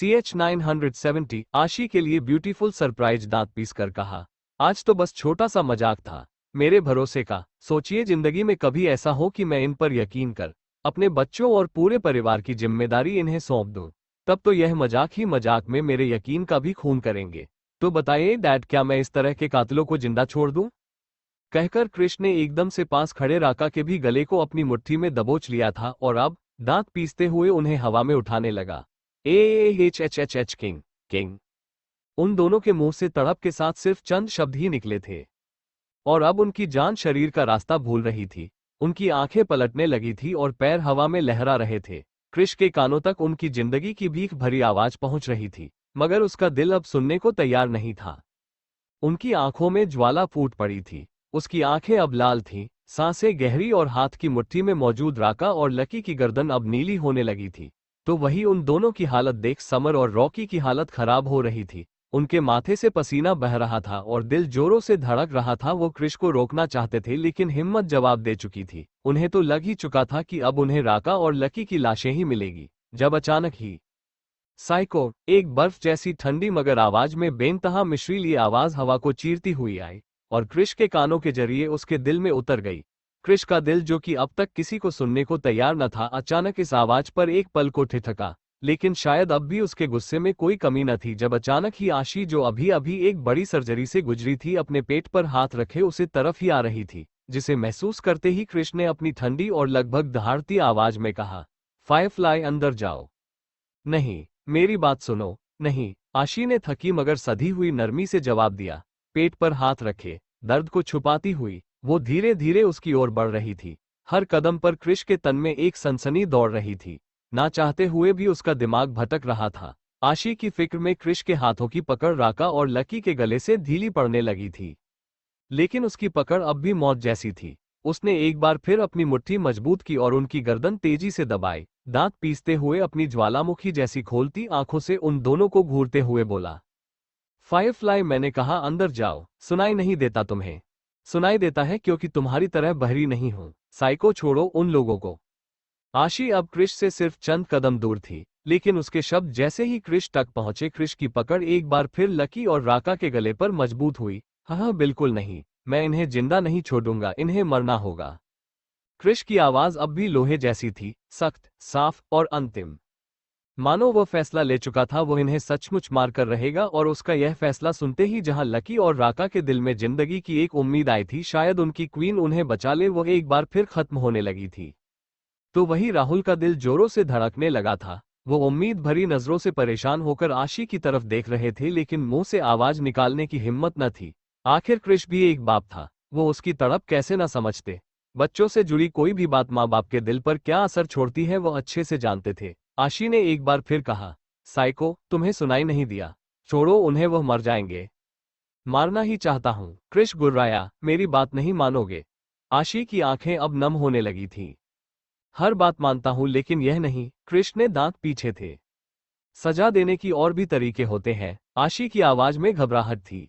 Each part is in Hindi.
CH970 आशी के लिए ब्यूटीफुल सरप्राइज दांत पीस कर कहा। आज तो बस छोटा सा मजाक था, मेरे भरोसे का। सोचिए जिंदगी में कभी ऐसा हो कि मैं इन पर यकीन कर अपने बच्चों और पूरे परिवार की जिम्मेदारी इन्हें सौंप दूं। तब तो यह मजाक ही मजाक में मेरे यकीन का भी खून करेंगे। तो बताइए डैड, क्या मैं इस तरह के कातिलों को जिंदा छोड़ दूं? कहकर कृष ने एकदम से पास खड़े राका के भी गले को अपनी मुट्ठी में दबोच लिया था और अब दांत पीसते हुए उन्हें हवा में उठाने लगा। H king king. उन दोनों के मुंह से तड़प के साथ सिर्फ चंद शब्द ही निकले थे और अब उनकी जान शरीर का रास्ता भूल रही थी। उनकी आंखें पलटने लगी थी और पैर हवा में लहरा रहे थे। कृष के कानों तक उनकी जिंदगी की भीख भरी आवाज पहुंच रही थी, मगर उसका दिल अब सुनने को तैयार नहीं था। उनकी आंखों में ज्वाला फूट पड़ी थी, उसकी आंखें अब लाल थीं, सांसें गहरी और हाथ की मुट्ठी में मौजूद राका और लकी की गर्दन अब नीली होने लगी थी। तो वही उन दोनों की हालत देख समर और रॉकी की हालत खराब हो रही थी। उनके माथे से पसीना बह रहा था और दिल जोरों से धड़क रहा था। वो कृष को रोकना चाहते थे लेकिन हिम्मत जवाब दे चुकी थी। उन्हें तो लग ही चुका था कि अब उन्हें राका और लकी की लाशें ही मिलेगी, जब अचानक ही साइको, एक बर्फ जैसी ठंडी मगर आवाज में बेनतहा मिश्रीली आवाज हवा को चीरती हुई आई और कृष के कानों के जरिए उसके दिल में उतर गई। कृष का दिल, जो कि अब तक किसी को सुनने को तैयार न था, अचानक इस आवाज पर एक पल को ठिठका। लेकिन शायद अब भी उसके गुस्से में कोई कमी न थी जब अचानक ही आशी, जो अभी अभी एक बड़ी सर्जरी से गुजरी थी, अपने पेट पर हाथ रखे उसे तरफ ही आ रही थी, जिसे महसूस करते ही कृष ने अपनी ठंडी और लगभग दहाड़ती आवाज में कहा, फायरफ्लाई अंदर जाओ। नहीं, मेरी बात सुनो। नहीं, आशी ने थकी मगर सधी हुई नरमी से जवाब दिया। पेट पर हाथ रखे, दर्द को छुपाती हुई वो धीरे धीरे उसकी ओर बढ़ रही थी। हर कदम पर कृष के तन में एक सनसनी दौड़ रही थी। ना चाहते हुए भी उसका दिमाग भटक रहा था। आशी की फिक्र में कृष के हाथों की पकड़ राका और लकी के गले से ढीली पड़ने लगी थी, लेकिन उसकी पकड़ अब भी मौत जैसी थी। उसने एक बार फिर अपनी मुट्ठी मजबूत की और उनकी गर्दन तेजी से दबाई। दांत पीसते हुए अपनी ज्वालामुखी जैसी खोलती आंखों से उन दोनों को घूरते हुए बोला, फायरफ्लाई, मैंने कहा अंदर जाओ। सुनाई नहीं देता तुम्हें? सुनाई देता है क्योंकि तुम्हारी तरह बहरी नहीं हूं। साइको, छोड़ो उन लोगों को। आशी अब कृष से सिर्फ चंद कदम दूर थी, लेकिन उसके शब्द जैसे ही कृष तक पहुंचे, कृष की पकड़ एक बार फिर लकी और राका के गले पर मजबूत हुई। हाँ, बिल्कुल नहीं, मैं इन्हें जिंदा नहीं छोड़ूंगा, इन्हें मरना होगा। कृष की आवाज अब भी लोहे जैसी थी, सख्त, साफ और अंतिम। मानो वह फैसला ले चुका था, वो इन्हें सचमुच मारकर रहेगा। और उसका यह फैसला सुनते ही जहां लकी और राका के दिल में जिंदगी की एक उम्मीद आई थी, शायद उनकी क्वीन उन्हें बचा ले, वो एक बार फिर खत्म होने लगी थी। तो वही राहुल का दिल जोरों से धड़कने लगा था। वो उम्मीद भरी नजरों से परेशान होकर आशी की तरफ देख रहे थे, लेकिन मुंह से आवाज निकालने की हिम्मत न थी। आखिर कृष भी एक बाप था, वो उसकी तड़प कैसे न समझते। बच्चों से जुड़ी कोई भी बात माँ बाप के दिल पर क्या असर छोड़ती है, वो अच्छे से जानते थे। आशी ने एक बार फिर कहा, साइको, तुम्हें सुनाई नहीं दिया? छोड़ो उन्हें, वह मर जाएंगे। मारना ही चाहता हूं। कृष गुर्राया, मेरी बात नहीं मानोगे? आशी की आंखें अब नम होने लगी थीं। हर बात मानता हूं लेकिन यह नहीं। कृष ने दांत पीछे थे। सजा देने की और भी तरीके होते हैं। आशी की आवाज में घबराहट थी।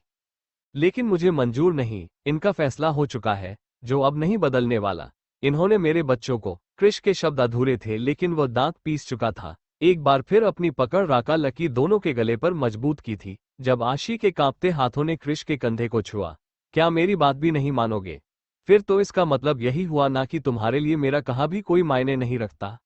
लेकिन मुझे मंजूर नहीं, इनका फैसला हो चुका है, जो अब नहीं बदलने वाला। इन्होंने मेरे बच्चों को। कृष के शब्द अधूरे थे लेकिन वह दांत पीस चुका था। एक बार फिर अपनी पकड़ राका लकी दोनों के गले पर मजबूत की थी, जब आशी के कांपते हाथों ने कृष के कंधे को छुआ। क्या मेरी बात भी नहीं मानोगे? फिर तो इसका मतलब यही हुआ ना कि तुम्हारे लिए मेरा कहा भी कोई मायने नहीं रखता।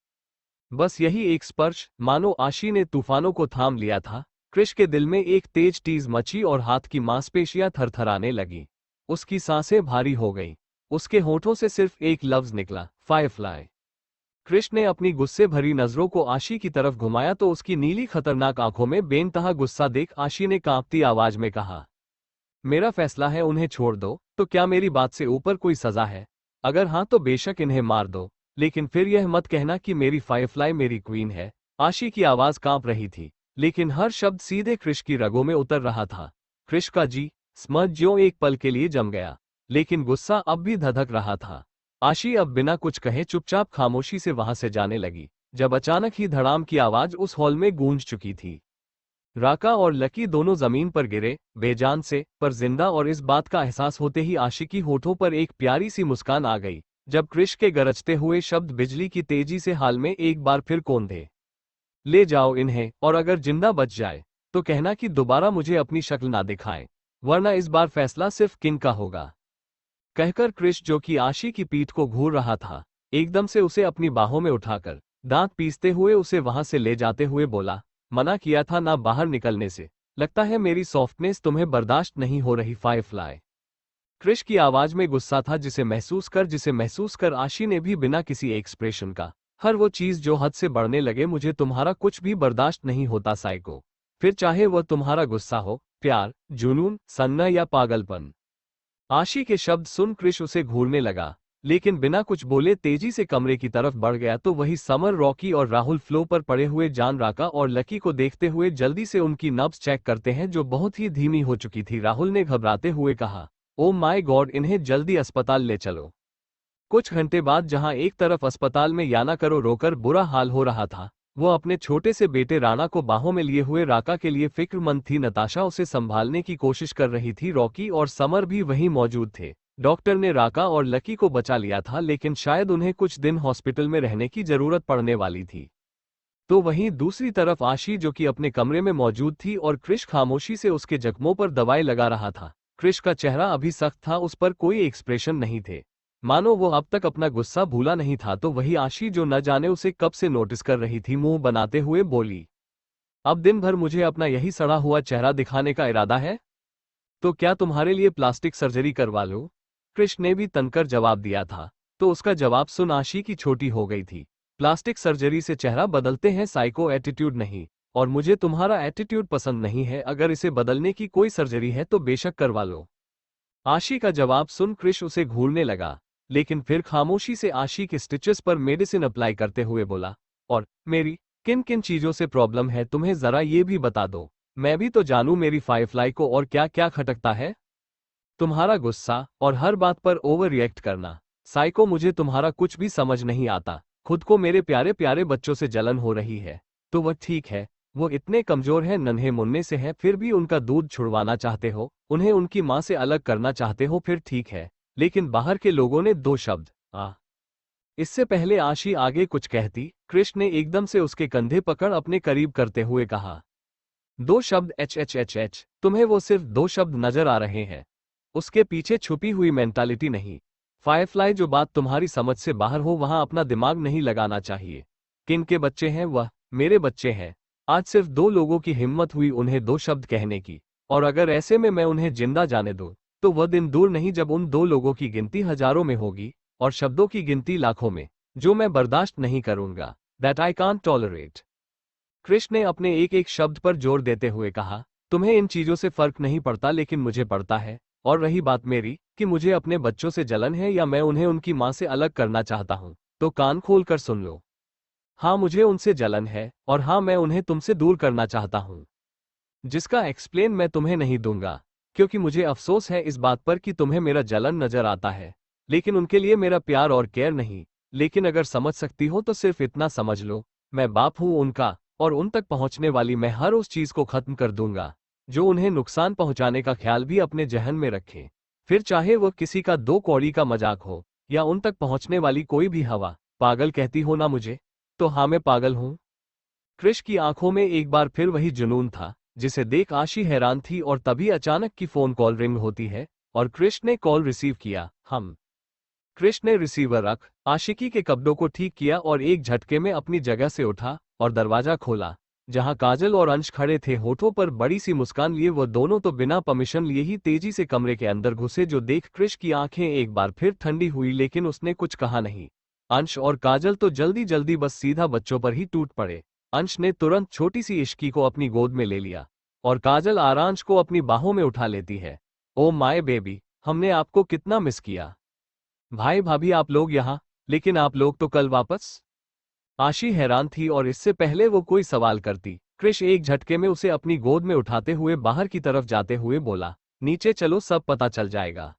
बस यही एक स्पर्श, मानो आशी ने तूफानों को थाम लिया था। कृष के दिल में एक तेज टीज मची और हाथ की मांसपेशियां थरथराने लगी। उसकी सांसें भारी हो गईं। उसके होठों से सिर्फ एक लफ्ज निकला, फायरफ्लाई। कृष ने अपनी गुस्से भरी नजरों को आशी की तरफ घुमाया तो उसकी नीली खतरनाक आंखों में बेनतहा गुस्सा देख आशी ने कांपती आवाज में कहा, मेरा फैसला है, उन्हें छोड़ दो। तो क्या मेरी बात से ऊपर कोई सजा है? अगर हाँ तो बेशक इन्हें मार दो, लेकिन फिर यह मत कहना कि मेरी फायरफ्लाई मेरी क्वीन है। आशी की आवाज कांप रही थी, लेकिन हर शब्द सीधे कृष की रगों में उतर रहा था। कृष का जी स्मज ज्यों एक पल के लिए जम गया, लेकिन गुस्सा अब भी धधक रहा था। आशी अब बिना कुछ कहे चुपचाप खामोशी से वहां से जाने लगी, जब अचानक ही धड़ाम की आवाज उस हॉल में गूंज चुकी थी। राका और लकी दोनों जमीन पर गिरे, बेजान से पर जिंदा, और इस बात का एहसास होते ही आशी की होठों पर एक प्यारी सी मुस्कान आ गई, जब कृष के गरजते हुए शब्द बिजली की तेजी से हाल में एक बार फिर कौंधे। ले जाओ इन्हें, और अगर जिंदा बच जाए तो कहना कि दोबारा मुझे अपनी शक्ल ना दिखाएं, वरना इस बार फैसला सिर्फ किंग का होगा। कहकर क्रिश, जो कि आशी की पीठ को घूर रहा था, एकदम से उसे अपनी बाहों में उठाकर दांत पीसते हुए उसे वहां से ले जाते हुए बोला, मना किया था ना बाहर निकलने से, लगता है मेरी सॉफ्टनेस तुम्हें बर्दाश्त नहीं हो रही फायरफ्लाई। क्रिश की आवाज में गुस्सा था, जिसे महसूस कर आशी ने भी बिना किसी एक्सप्रेशन का, हर वो चीज जो हद से बढ़ने लगे, मुझे तुम्हारा कुछ भी बर्दाश्त नहीं होता साइको, फिर चाहे वह तुम्हारा गुस्सा हो, प्यार, जुनून, सन्ना या पागलपन। आशी के शब्द सुन क्रिश उसे घूरने लगा, लेकिन बिना कुछ बोले तेजी से कमरे की तरफ बढ़ गया। तो वही समर, रॉकी और राहुल फ्लो पर पड़े हुए जान राका और लकी को देखते हुए जल्दी से उनकी नब्ज चेक करते हैं, जो बहुत ही धीमी हो चुकी थी। राहुल ने घबराते हुए कहा, ओ माय गॉड, इन्हें जल्दी अस्पताल ले चलो। कुछ घंटे बाद जहां एक तरफ अस्पताल में याना करो रोकर बुरा हाल हो रहा था, वो अपने छोटे से बेटे राणा को बाहों में लिए हुए राका के लिए फिक्रमंद थी। नताशा उसे संभालने की कोशिश कर रही थी, रॉकी और समर भी वहीं मौजूद थे। डॉक्टर ने राका और लकी को बचा लिया था, लेकिन शायद उन्हें कुछ दिन हॉस्पिटल में रहने की जरूरत पड़ने वाली थी। तो वहीं दूसरी तरफ आशी, जो कि अपने कमरे में मौजूद थी और क्रिश खामोशी से उसके जख्मों पर दवाई लगा रहा था। क्रिश का चेहरा अभी सख्त था, उस पर कोई एक्सप्रेशन नहीं थे, मानो वो अब तक अपना गुस्सा भूला नहीं था। तो वही आशी, जो न जाने उसे कब से नोटिस कर रही थी, मुंह बनाते हुए बोली, अब दिन भर मुझे अपना यही सड़ा हुआ चेहरा दिखाने का इरादा है? तो क्या तुम्हारे लिए प्लास्टिक सर्जरी करवा लूं? क्रिश ने भी तनकर जवाब दिया था, तो उसका जवाब सुन आशी की छोटी हो गई थी। प्लास्टिक सर्जरी से चेहरा बदलते हैं साइको, एटीट्यूड नहीं। और मुझे तुम्हारा एटीट्यूड पसंद नहीं है, अगर इसे बदलने की कोई सर्जरी है तो बेशक करवा लो। आशी का जवाब सुन क्रिश उसे घूरने लगा, लेकिन फिर खामोशी से आशी के स्टिचेस पर मेडिसिन अप्लाई करते हुए बोला, और मेरी किन किन चीजों से प्रॉब्लम है तुम्हें जरा ये भी बता दो, मैं भी तो जानूं मेरी फायरफ्लाई को और क्या क्या खटकता है। तुम्हारा गुस्सा और हर बात पर ओवर रिएक्ट करना, साइको मुझे तुम्हारा कुछ भी समझ नहीं आता। खुद को मेरे प्यारे प्यारे बच्चों से जलन हो रही है, तो वह ठीक है, वो इतने कमजोर हैं, नन्हे मुन्ने से हैं, फिर भी उनका दूध छुड़वाना चाहते हो, उन्हें उनकी माँ से अलग करना चाहते हो, फिर ठीक है, लेकिन बाहर के लोगों ने दो शब्द इससे पहले आशी आगे कुछ कहती, कृष्ण ने एकदम से उसके कंधे पकड़ अपने करीब करते हुए कहा, दो शब्द एच एच एच एच, तुम्हें वो सिर्फ दो शब्द नजर आ रहे हैं, उसके पीछे छुपी हुई मेंटालिटी नहीं। फायरफ्लाई, जो बात तुम्हारी समझ से बाहर हो वहां अपना दिमाग नहीं लगाना चाहिए। किन के बच्चे हैं वह? मेरे बच्चे हैं। आज सिर्फ दो लोगों की हिम्मत हुई उन्हें दो शब्द कहने की, और अगर ऐसे में मैं उन्हें जिंदा जाने दूं, तो वह दिन दूर नहीं जब उन दो लोगों की गिनती हजारों में होगी और शब्दों की गिनती लाखों में, जो मैं बर्दाश्त नहीं करूंगा। That I can't tolerate. Krishna ने अपने एक एक शब्द पर जोर देते हुए कहा, तुम्हें इन चीजों से फर्क नहीं पड़ता, लेकिन मुझे पड़ता है। और रही बात मेरी कि मुझे अपने बच्चों से जलन है या मैं उन्हें उनकी मां से अलग करना चाहता हूं, तो कान खोल कर सुन लो। हाँ, मुझे उनसे जलन है, और हाँ, मैं उन्हें तुमसे दूर करना चाहता हूं, जिसका एक्सप्लेन मैं तुम्हें नहीं दूंगा, क्योंकि मुझे अफसोस है इस बात पर कि तुम्हें मेरा जलन नजर आता है, लेकिन उनके लिए मेरा प्यार और केयर नहीं। लेकिन अगर समझ सकती हो तो सिर्फ इतना समझ लो, मैं बाप हूं उनका, और उन तक पहुंचने वाली मैं हर उस चीज को खत्म कर दूंगा जो उन्हें नुकसान पहुंचाने का ख्याल भी अपने जहन में रखे, फिर चाहे वो किसी का दो कौड़ी का मजाक हो या उन तक पहुंचने वाली कोई भी हवा। पागल कहती हो ना मुझे? तो हाँ, मैं पागल हूं। क्रिश की आंखों में एक बार फिर वही जुनून था, जिसे देख आशी हैरान थी, और तभी अचानक की फोन कॉल रिंग होती है और क्रिश ने कॉल रिसीव किया। क्रिश ने रिसीवर रख आशिकी के कपड़ों को ठीक किया और एक झटके में अपनी जगह से उठा और दरवाजा खोला। जहां काजल और अंश खड़े थे, होठों पर बड़ी सी मुस्कान लिए, वो दोनों तो बिना परमिशन लिए ही तेजी से कमरे के अंदर घुसे, जो देख क्रिश की आंखें एक बार फिर ठंडी हुई, लेकिन उसने कुछ कहा नहीं। अंश और काजल तो जल्दी जल्दी बस सीधा बच्चों पर ही टूट पड़े। अंश ने तुरंत छोटी सी इश्की को अपनी गोद में ले लिया और काजल आरांश को अपनी बाहों में उठा लेती है। ओ माय बेबी, हमने आपको कितना मिस किया। भाई भाभी आप लोग यहाँ, लेकिन आप लोग तो कल वापस? आशी हैरान थी, और इससे पहले वो कोई सवाल करती, क्रिश एक झटके में उसे अपनी गोद में उठाते हुए बाहर की तरफ जाते हुए बोला, नीचे चलो, सब पता चल जाएगा।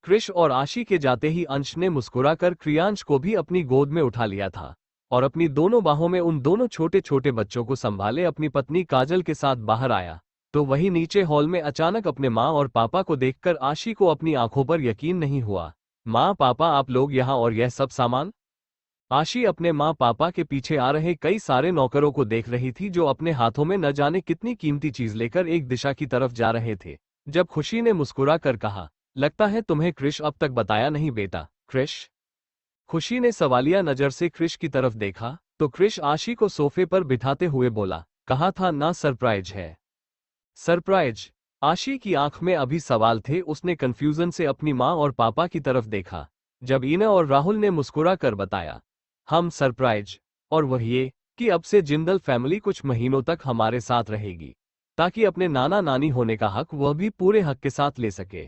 क्रिश और आशी के जाते ही अंश ने मुस्कुराकर क्रियांश को भी अपनी गोद में उठा लिया था और अपनी दोनों बाहों में उन दोनों छोटे छोटे बच्चों को संभाले अपनी पत्नी काजल के साथ बाहर आया। तो वही नीचे हॉल में अचानक अपने माँ और पापा को देखकर आशी को अपनी आंखों पर यकीन नहीं हुआ। माँ, पापा, आप लोग यहाँ, और यह सब सामान? आशी अपने माँ पापा के पीछे आ रहे कई सारे नौकरों को देख रही थी जो अपने हाथों में न जाने कितनी कीमती चीज लेकर एक दिशा की तरफ जा रहे थे। जब खुशी ने मुस्कुरा कर कहा, लगता है तुम्हें क्रिश अब तक बताया नहीं बेटा। क्रिश? खुशी ने सवालिया नजर से क्रिश की तरफ देखा तो क्रिश आशी को सोफे पर बिठाते हुए बोला, कहा था ना सरप्राइज है। सरप्राइज? आशी की आंख में अभी सवाल थे। उसने कंफ्यूजन से अपनी माँ और पापा की तरफ देखा। जब ईना और राहुल ने मुस्कुरा कर बताया, हम सरप्राइज, और वह ये कि अब से जिंदल फैमिली कुछ महीनों तक हमारे साथ रहेगी, ताकि अपने नाना नानी होने का हक वह भी पूरे हक के साथ ले सके।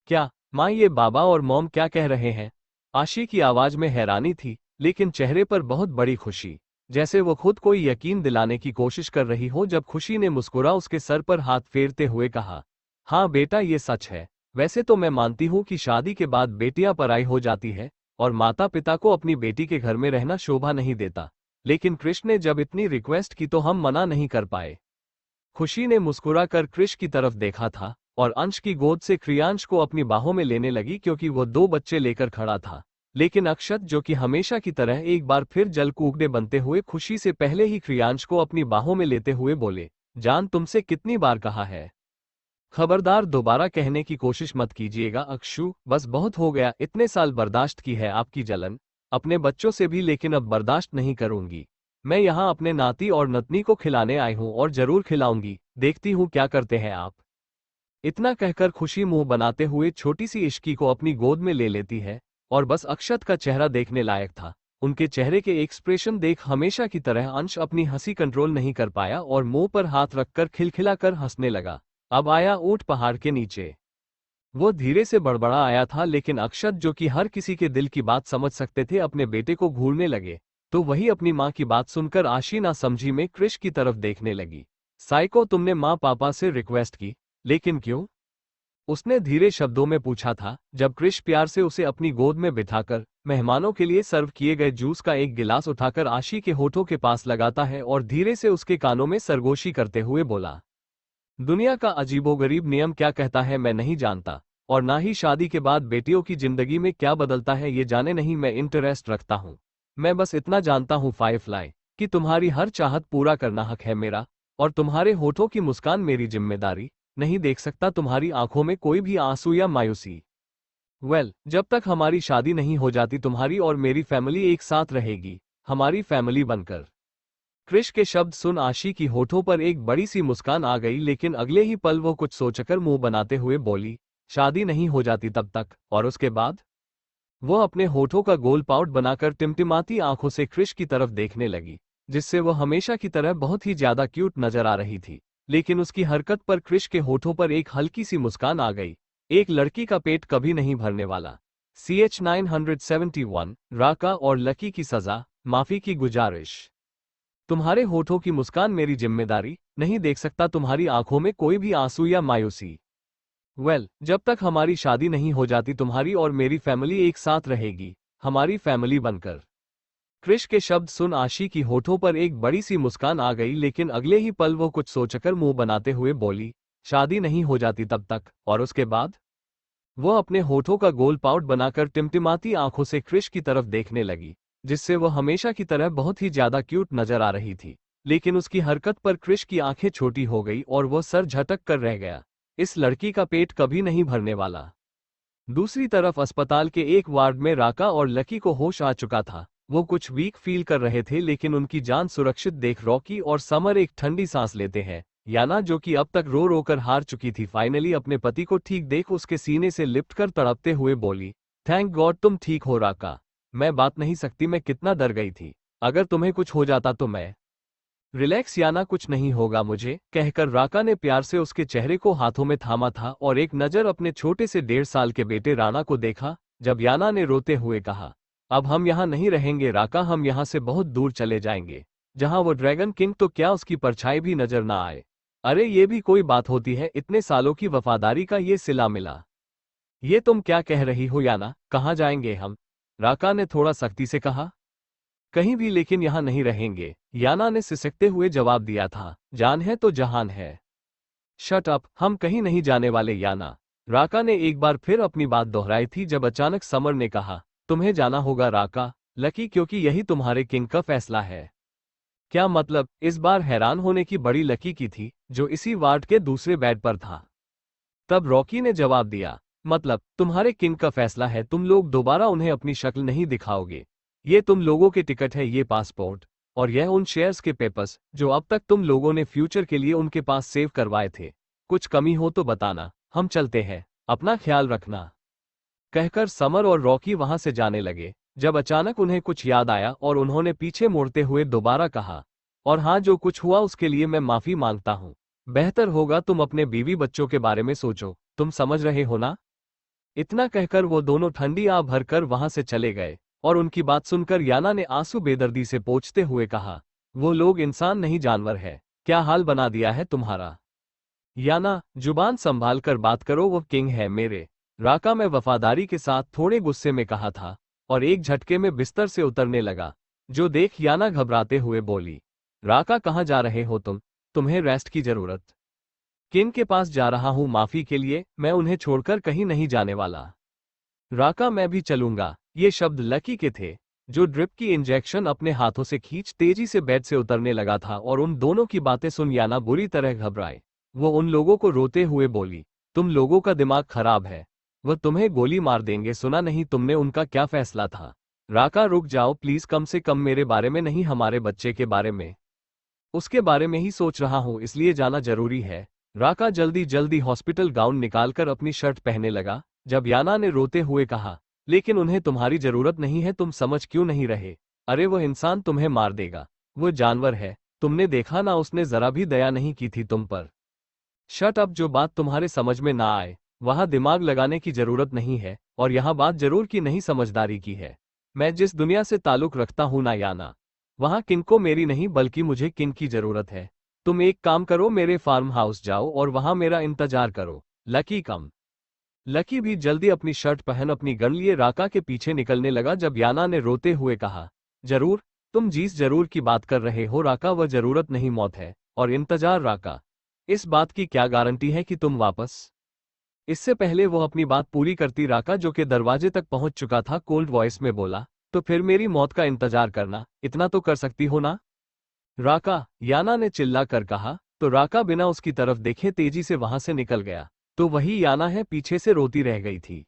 क्या माँ, ये बाबा और मॉम क्या कह रहे हैं? आशी की आवाज में हैरानी थी, लेकिन चेहरे पर बहुत बड़ी खुशी, जैसे वो खुद कोई यकीन दिलाने की कोशिश कर रही हो। जब खुशी ने मुस्कुरा उसके सर पर हाथ फेरते हुए कहा, हाँ बेटा ये सच है। वैसे तो मैं मानती हूँ कि शादी के बाद बेटियां पराई हो जाती है और माता पिता को अपनी बेटी के घर में रहना शोभा नहीं देता, लेकिन कृष ने जब इतनी रिक्वेस्ट की तो हम मना नहीं कर पाए। खुशी ने मुस्कुरा कर कृष की तरफ देखा था और अंश की गोद से क्रियांश को अपनी बाहों में लेने लगी क्योंकि वो दो बच्चे लेकर खड़ा था। लेकिन अक्षत, जो कि हमेशा की तरह एक बार फिर जलकूकड़े बनते हुए खुशी से पहले ही क्रियांश को अपनी बाहों में लेते हुए बोले, जान तुमसे कितनी बार कहा है, खबरदार दोबारा कहने की कोशिश मत कीजिएगा अक्षु, बस बहुत हो गया। इतने साल बर्दाश्त की है आपकी जलन, अपने बच्चों से भी, लेकिन अब बर्दाश्त नहीं करूंगी। मैं यहाँ अपने नाती और नतनी को खिलाने आई हूँ और जरूर खिलाऊंगी, देखती हूँ क्या करते हैं आप। इतना कहकर खुशी मुंह बनाते हुए छोटी सी इश्की को अपनी गोद में ले लेती है और बस अक्षत का चेहरा देखने लायक था। उनके चेहरे के एक्सप्रेशन देख हमेशा की तरह अंश अपनी हंसी कंट्रोल नहीं कर पाया और मुंह पर हाथ रखकर खिलखिलाकर हंसने लगा। अब आया ऊंट पहाड़ के नीचे। वो धीरे से बड़बड़ा आया था, लेकिन अक्षत, जो कि हर किसी के दिल की बात समझ सकते थे, अपने बेटे को घूरने लगे। तो वही अपनी माँ की बात सुनकर आशी ना समझी में कृष की तरफ देखने लगी। साइको, तुमने माँ पापा से रिक्वेस्ट की, लेकिन क्यों? उसने धीरे शब्दों में पूछा था, जब कृष प्यार से उसे अपनी गोद में बिठाकर मेहमानों के लिए सर्व किए गए जूस का एक गिलास उठाकर आशी के होठों के पास लगाता है और धीरे से उसके कानों में सरगोशी करते हुए बोला, दुनिया का अजीबोगरीब नियम क्या कहता है मैं नहीं जानता, और ना ही शादी के बाद बेटियों की जिंदगी में क्या बदलता है ये जाने नहीं मैं इंटरेस्ट रखता हूँ। मैं बस इतना जानता हूँ फायरफ्लाई, कि तुम्हारी हर चाहत पूरा करना हक है मेरा, और तुम्हारे होठों की मुस्कान मेरी जिम्मेदारी। नहीं देख सकता तुम्हारी आंखों में कोई भी आंसू या मायूसी। जब तक हमारी शादी नहीं हो जाती तुम्हारी और मेरी फैमिली एक साथ रहेगी, हमारी फैमिली बनकर। कृष के शब्द सुन आशी की होठों पर एक बड़ी सी मुस्कान आ गई, लेकिन अगले ही पल वो कुछ सोचकर मुंह बनाते हुए बोली, शादी नहीं हो जाती तब तक, और उसके बाद? वो अपने होठों का गोल पाउट बनाकर टिमटिमाती आंखों से कृष की तरफ देखने लगी, जिससे वो हमेशा की तरह बहुत ही ज्यादा क्यूट नजर आ रही थी। लेकिन उसकी हरकत पर कृष के होठों पर एक हल्की सी मुस्कान आ गई। एक लड़की का पेट कभी नहीं भरने वाला। CH 971 राका और लकी की सजा, माफी की गुजारिश। तुम्हारे होठों की मुस्कान मेरी जिम्मेदारी। नहीं देख सकता तुम्हारी आंखों में कोई भी आंसू या मायूसी। जब तक हमारी शादी नहीं हो जाती तुम्हारी और मेरी फैमिली एक साथ रहेगी, हमारी फैमिली बनकर। कृष के शब्द सुन आशी की होठों पर एक बड़ी सी मुस्कान आ गई, लेकिन अगले ही पल वो कुछ सोचकर मुंह बनाते हुए बोली, शादी नहीं हो जाती तब तक, और उसके बाद? वो अपने होठों का गोल पाउट बनाकर टिमटिमाती आंखों से कृष की तरफ देखने लगी, जिससे वो हमेशा की तरह बहुत ही ज्यादा क्यूट नजर आ रही थी। लेकिन उसकी हरकत पर कृष की आंखें छोटी हो गई और वो सर झटक कर रह गया। इस लड़की का पेट कभी नहीं भरने वाला। दूसरी तरफ अस्पताल के एक वार्ड में राका और लकी को होश आ चुका था। वो कुछ वीक फील कर रहे थे, लेकिन उनकी जान सुरक्षित देख रॉकी और समर एक ठंडी सांस लेते हैं। याना, जो कि अब तक रो रो कर हार चुकी थी, फाइनली अपने पति को ठीक देख उसके सीने से लिपट कर तड़पते हुए बोली, थैंक गॉड तुम ठीक हो राका। मैं बात नहीं सकती, मैं कितना डर गई थी। अगर तुम्हें कुछ हो जाता तो मैं। रिलैक्स याना, कुछ नहीं होगा मुझे, कहकर राका ने प्यार से उसके चेहरे को हाथों में थामा था और एक नजर अपने छोटे से 1.5 साल के बेटे राणा को देखा। जब याना ने रोते हुए कहा, अब हम यहाँ नहीं रहेंगे राका, हम यहाँ से बहुत दूर चले जाएंगे, जहाँ वो ड्रैगन किंग तो क्या उसकी परछाई भी नजर ना आए। अरे ये भी कोई बात होती है, इतने सालों की वफादारी का ये सिला मिला। ये तुम क्या कह रही हो याना, कहाँ जाएंगे हम? राका ने थोड़ा सख्ती से कहा। कहीं भी, लेकिन यहाँ नहीं रहेंगे, याना ने सिसकते हुए जवाब दिया था। जान है तो जहान है। शट अप, हम कहीं नहीं जाने वाले याना। राका ने एक बार फिर अपनी बात दोहराई थी जब अचानक समर ने कहा, तुम्हें जाना होगा राका, लकी, क्योंकि यही तुम्हारे किंग का फैसला है। क्या मतलब? इस बार हैरान होने की बड़ी लकी की थी, जो इसी वार्ड के दूसरे बेड पर था। तब रॉकी ने जवाब दिया, मतलब तुम्हारे किंग का फैसला है, तुम लोग दोबारा उन्हें अपनी शक्ल नहीं दिखाओगे। ये तुम लोगों के टिकट है, ये पासपोर्ट, और यह उन शेयर्स के पेपर्स जो अब तक तुम लोगों ने फ्यूचर के लिए उनके पास सेव करवाए थे। कुछ कमी हो तो बताना, हम चलते हैं, अपना ख्याल रखना। कहकर समर और रॉकी वहां से जाने लगे, जब अचानक उन्हें कुछ याद आया और उन्होंने पीछे मुड़ते हुए दोबारा कहा, और हाँ, जो कुछ हुआ उसके लिए मैं माफी मांगता हूँ। बेहतर होगा तुम अपने बीवी बच्चों के बारे में सोचो, तुम समझ रहे हो ना? इतना कहकर वो दोनों ठंडी आह भरकर वहां से चले गए, और उनकी बात सुनकर याना ने आंसू बेदर्दी से पोंछते हुए कहा, वो लोग इंसान नहीं जानवर है। क्या हाल बना दिया है तुम्हारा। याना, जुबान संभाल कर बात करो, वो किंग है मेरे। राका में वफादारी के साथ थोड़े गुस्से में कहा था, और एक झटके में बिस्तर से उतरने लगा, जो देख याना घबराते हुए बोली, राका कहाँ जा रहे हो तुम? तुम्हें रेस्ट की जरूरत। किंग के पास जा रहा हूं माफी के लिए, मैं उन्हें छोड़कर कहीं नहीं जाने वाला। राका, मैं भी चलूंगा। ये शब्द लकी के थे, जो ड्रिप की इंजेक्शन अपने हाथों से खींच तेजी से बेड से उतरने लगा था, और उन दोनों की बातें सुन याना बुरी तरह घबराए। वो उन लोगों को रोते हुए बोली, तुम लोगों का दिमाग खराब है, वह तुम्हें गोली मार देंगे, सुना नहीं तुमने उनका क्या फैसला था? राका, रुक जाओ प्लीज, कम से कम मेरे बारे में नहीं, हमारे बच्चे के बारे में। उसके बारे में ही सोच रहा हूं, इसलिए जाना जरूरी है। राका जल्दी जल्दी हॉस्पिटल गाउन निकालकर अपनी शर्ट पहनने लगा, जब याना ने रोते हुए कहा, लेकिन उन्हें तुम्हारी जरूरत नहीं है, तुम समझ क्यों नहीं रहे? अरे वो इंसान तुम्हें मार देगा, वो जानवर है, तुमने देखा ना, उसने जरा भी दया नहीं की थी तुम पर। शट अप, जो बात तुम्हारे समझ में ना आए वहां दिमाग लगाने की जरूरत नहीं है, और यहां बात जरूर की नहीं समझदारी की है। मैं जिस दुनिया से ताल्लुक रखता हूं ना याना, वहां किंग को मेरी नहीं बल्कि मुझे किंग की जरूरत है। तुम एक काम करो, मेरे फार्म हाउस जाओ और वहां मेरा इंतजार करो। लकी भी जल्दी अपनी शर्ट पहन अपनी गन लिए राका के पीछे निकलने लगा, जब याना ने रोते हुए कहा, जरूर, तुम जिस जरूर की बात कर रहे हो राका, वह जरूरत नहीं मौत है, और इंतजार राका, इस बात की क्या गारंटी है कि तुम वापस। इससे पहले वो अपनी बात पूरी करती, राका जो कि दरवाजे तक पहुंच चुका था कोल्ड वॉइस में बोला, तो फिर मेरी मौत का इंतजार करना, इतना तो कर सकती हो ना? राका, याना ने चिल्ला कर कहा, तो राका बिना उसकी तरफ देखे तेजी से वहां से निकल गया। तो वही याना है, पीछे से रोती रह गई थी।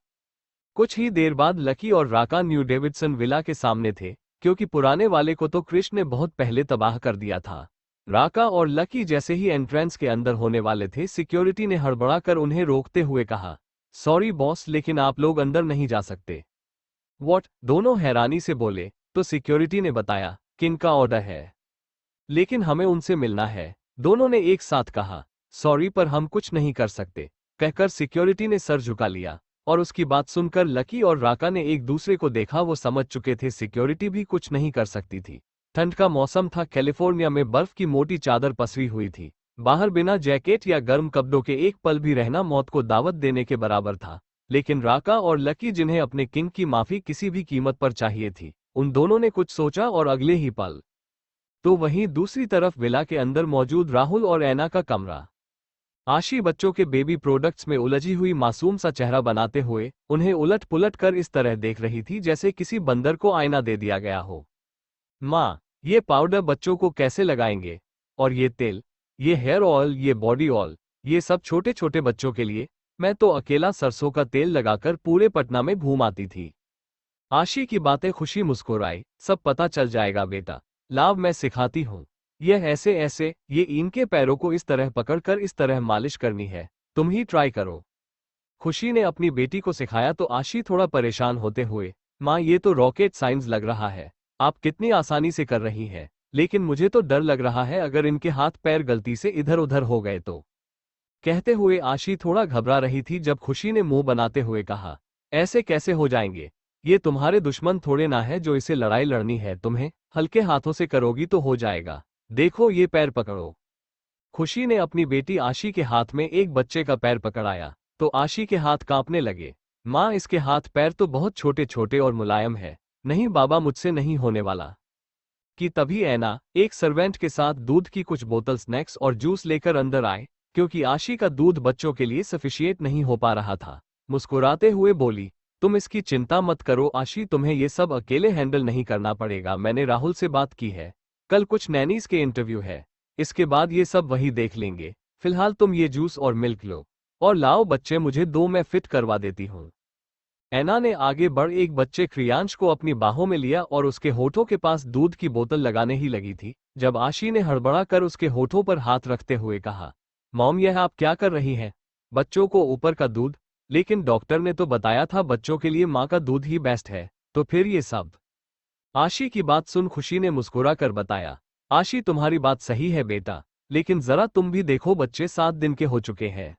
कुछ ही देर बाद लकी और राका न्यू डेविडसन विला के सामने थे, क्योंकि पुराने वाले को तो क्रिश ने बहुत पहले तबाह कर दिया था। राका और लकी जैसे ही एंट्रेंस के अंदर होने वाले थे, सिक्योरिटी ने हड़बड़ाकर उन्हें रोकते हुए कहा, सॉरी बॉस, लेकिन आप लोग अंदर नहीं जा सकते। व्हाट? दोनों हैरानी से बोले। तो सिक्योरिटी ने बताया, किंग का ऑर्डर है, लेकिन हमें उनसे मिलना है। दोनों ने एक साथ कहा, सॉरी पर हम कुछ नहीं कर सकते। कहकर सिक्योरिटी ने सर झुका लिया, और उसकी बात सुनकर लकी और राका ने एक दूसरे को देखा। वो समझ चुके थे सिक्योरिटी भी कुछ नहीं कर सकती थी। ठंड का मौसम था, कैलिफोर्निया में बर्फ की मोटी चादर पसरी हुई थी। बाहर बिना जैकेट या गर्म कपड़ों के एक पल भी रहना मौत को दावत देने के बराबर था। लेकिन राका और लकी, जिन्हें अपने किंग की माफी किसी भी कीमत पर चाहिए थी, उन दोनों ने कुछ सोचा और अगले ही पल तो वहीं दूसरी तरफ विला के अंदर मौजूद राहुल और ऐना का कमरा। आशी बच्चों के बेबी प्रोडक्ट्स में उलझी हुई मासूम सा चेहरा बनाते हुए उन्हें उलट पुलट कर इस तरह देख रही थी जैसे किसी बंदर को आईना दे दिया गया हो। माँ, ये पाउडर बच्चों को कैसे लगाएंगे? और ये तेल, ये हेयर ऑयल, ये बॉडी ऑयल, ये सब छोटे छोटे बच्चों के लिए? मैं तो अकेला सरसों का तेल लगाकर पूरे पटना में घूम आती थी। आशी की बातें खुशी मुस्कुराई, सब पता चल जाएगा बेटा, लाव मैं सिखाती हूँ। यह ऐसे ऐसे, ये इनके पैरों को इस तरह पकड़कर इस तरह मालिश करनी है, तुम ही ट्राई करो। खुशी ने अपनी बेटी को सिखाया तो आशी थोड़ा परेशान होते हुए, माँ ये तो रॉकेट साइंस लग रहा है, आप कितनी आसानी से कर रही हैं, लेकिन मुझे तो डर लग रहा है अगर इनके हाथ पैर गलती से इधर उधर हो गए तो। कहते हुए आशी थोड़ा घबरा रही थी जब खुशी ने मुंह बनाते हुए कहा, ऐसे कैसे हो जाएंगे? ये तुम्हारे दुश्मन थोड़े ना है जो इसे लड़ाई लड़नी है, तुम्हें हल्के हाथों से करोगी तो हो जाएगा। देखो ये पैर पकड़ो। खुशी ने अपनी बेटी आशी के हाथ में एक बच्चे का पैर पकड़ाया तो आशी के हाथ कांपने लगे। माँ, इसके हाथ पैर तो बहुत छोटे छोटे और मुलायम है। नहीं बाबा, मुझसे नहीं होने वाला। कि तभी ऐना एक सर्वेंट के साथ दूध की कुछ बोतल स्नैक्स और जूस लेकर अंदर आए, क्योंकि आशी का दूध बच्चों के लिए सफिशिएंट नहीं हो पा रहा था। मुस्कुराते हुए बोली, तुम इसकी चिंता मत करो आशी, तुम्हें ये सब अकेले हैंडल नहीं करना पड़ेगा। मैंने राहुल से बात की है, कल कुछ नैनीज के इंटरव्यू है, इसके बाद ये सब वही देख लेंगे। फिलहाल तुम ये जूस और मिल्क लो, और लाओ बच्चे मुझे दो, मैं फिट करवा देती हूँ। ऐना ने आगे बढ़ एक बच्चे क्रियांश को अपनी बाहों में लिया और उसके होठों के पास दूध की बोतल लगाने ही लगी थी, जब आशी ने हड़बड़ा कर उसके होठों पर हाथ रखते हुए कहा, मॉम यह आप क्या कर रही हैं? बच्चों को ऊपर का दूध? लेकिन डॉक्टर ने तो बताया था बच्चों के लिए माँ का दूध ही बेस्ट है, तो फिर ये सब? आशी की बात सुन खुशी ने मुस्कुरा कर बताया, आशी तुम्हारी बात सही है बेटा, लेकिन जरा तुम भी देखो बच्चे 7 दिन के हो चुके हैं,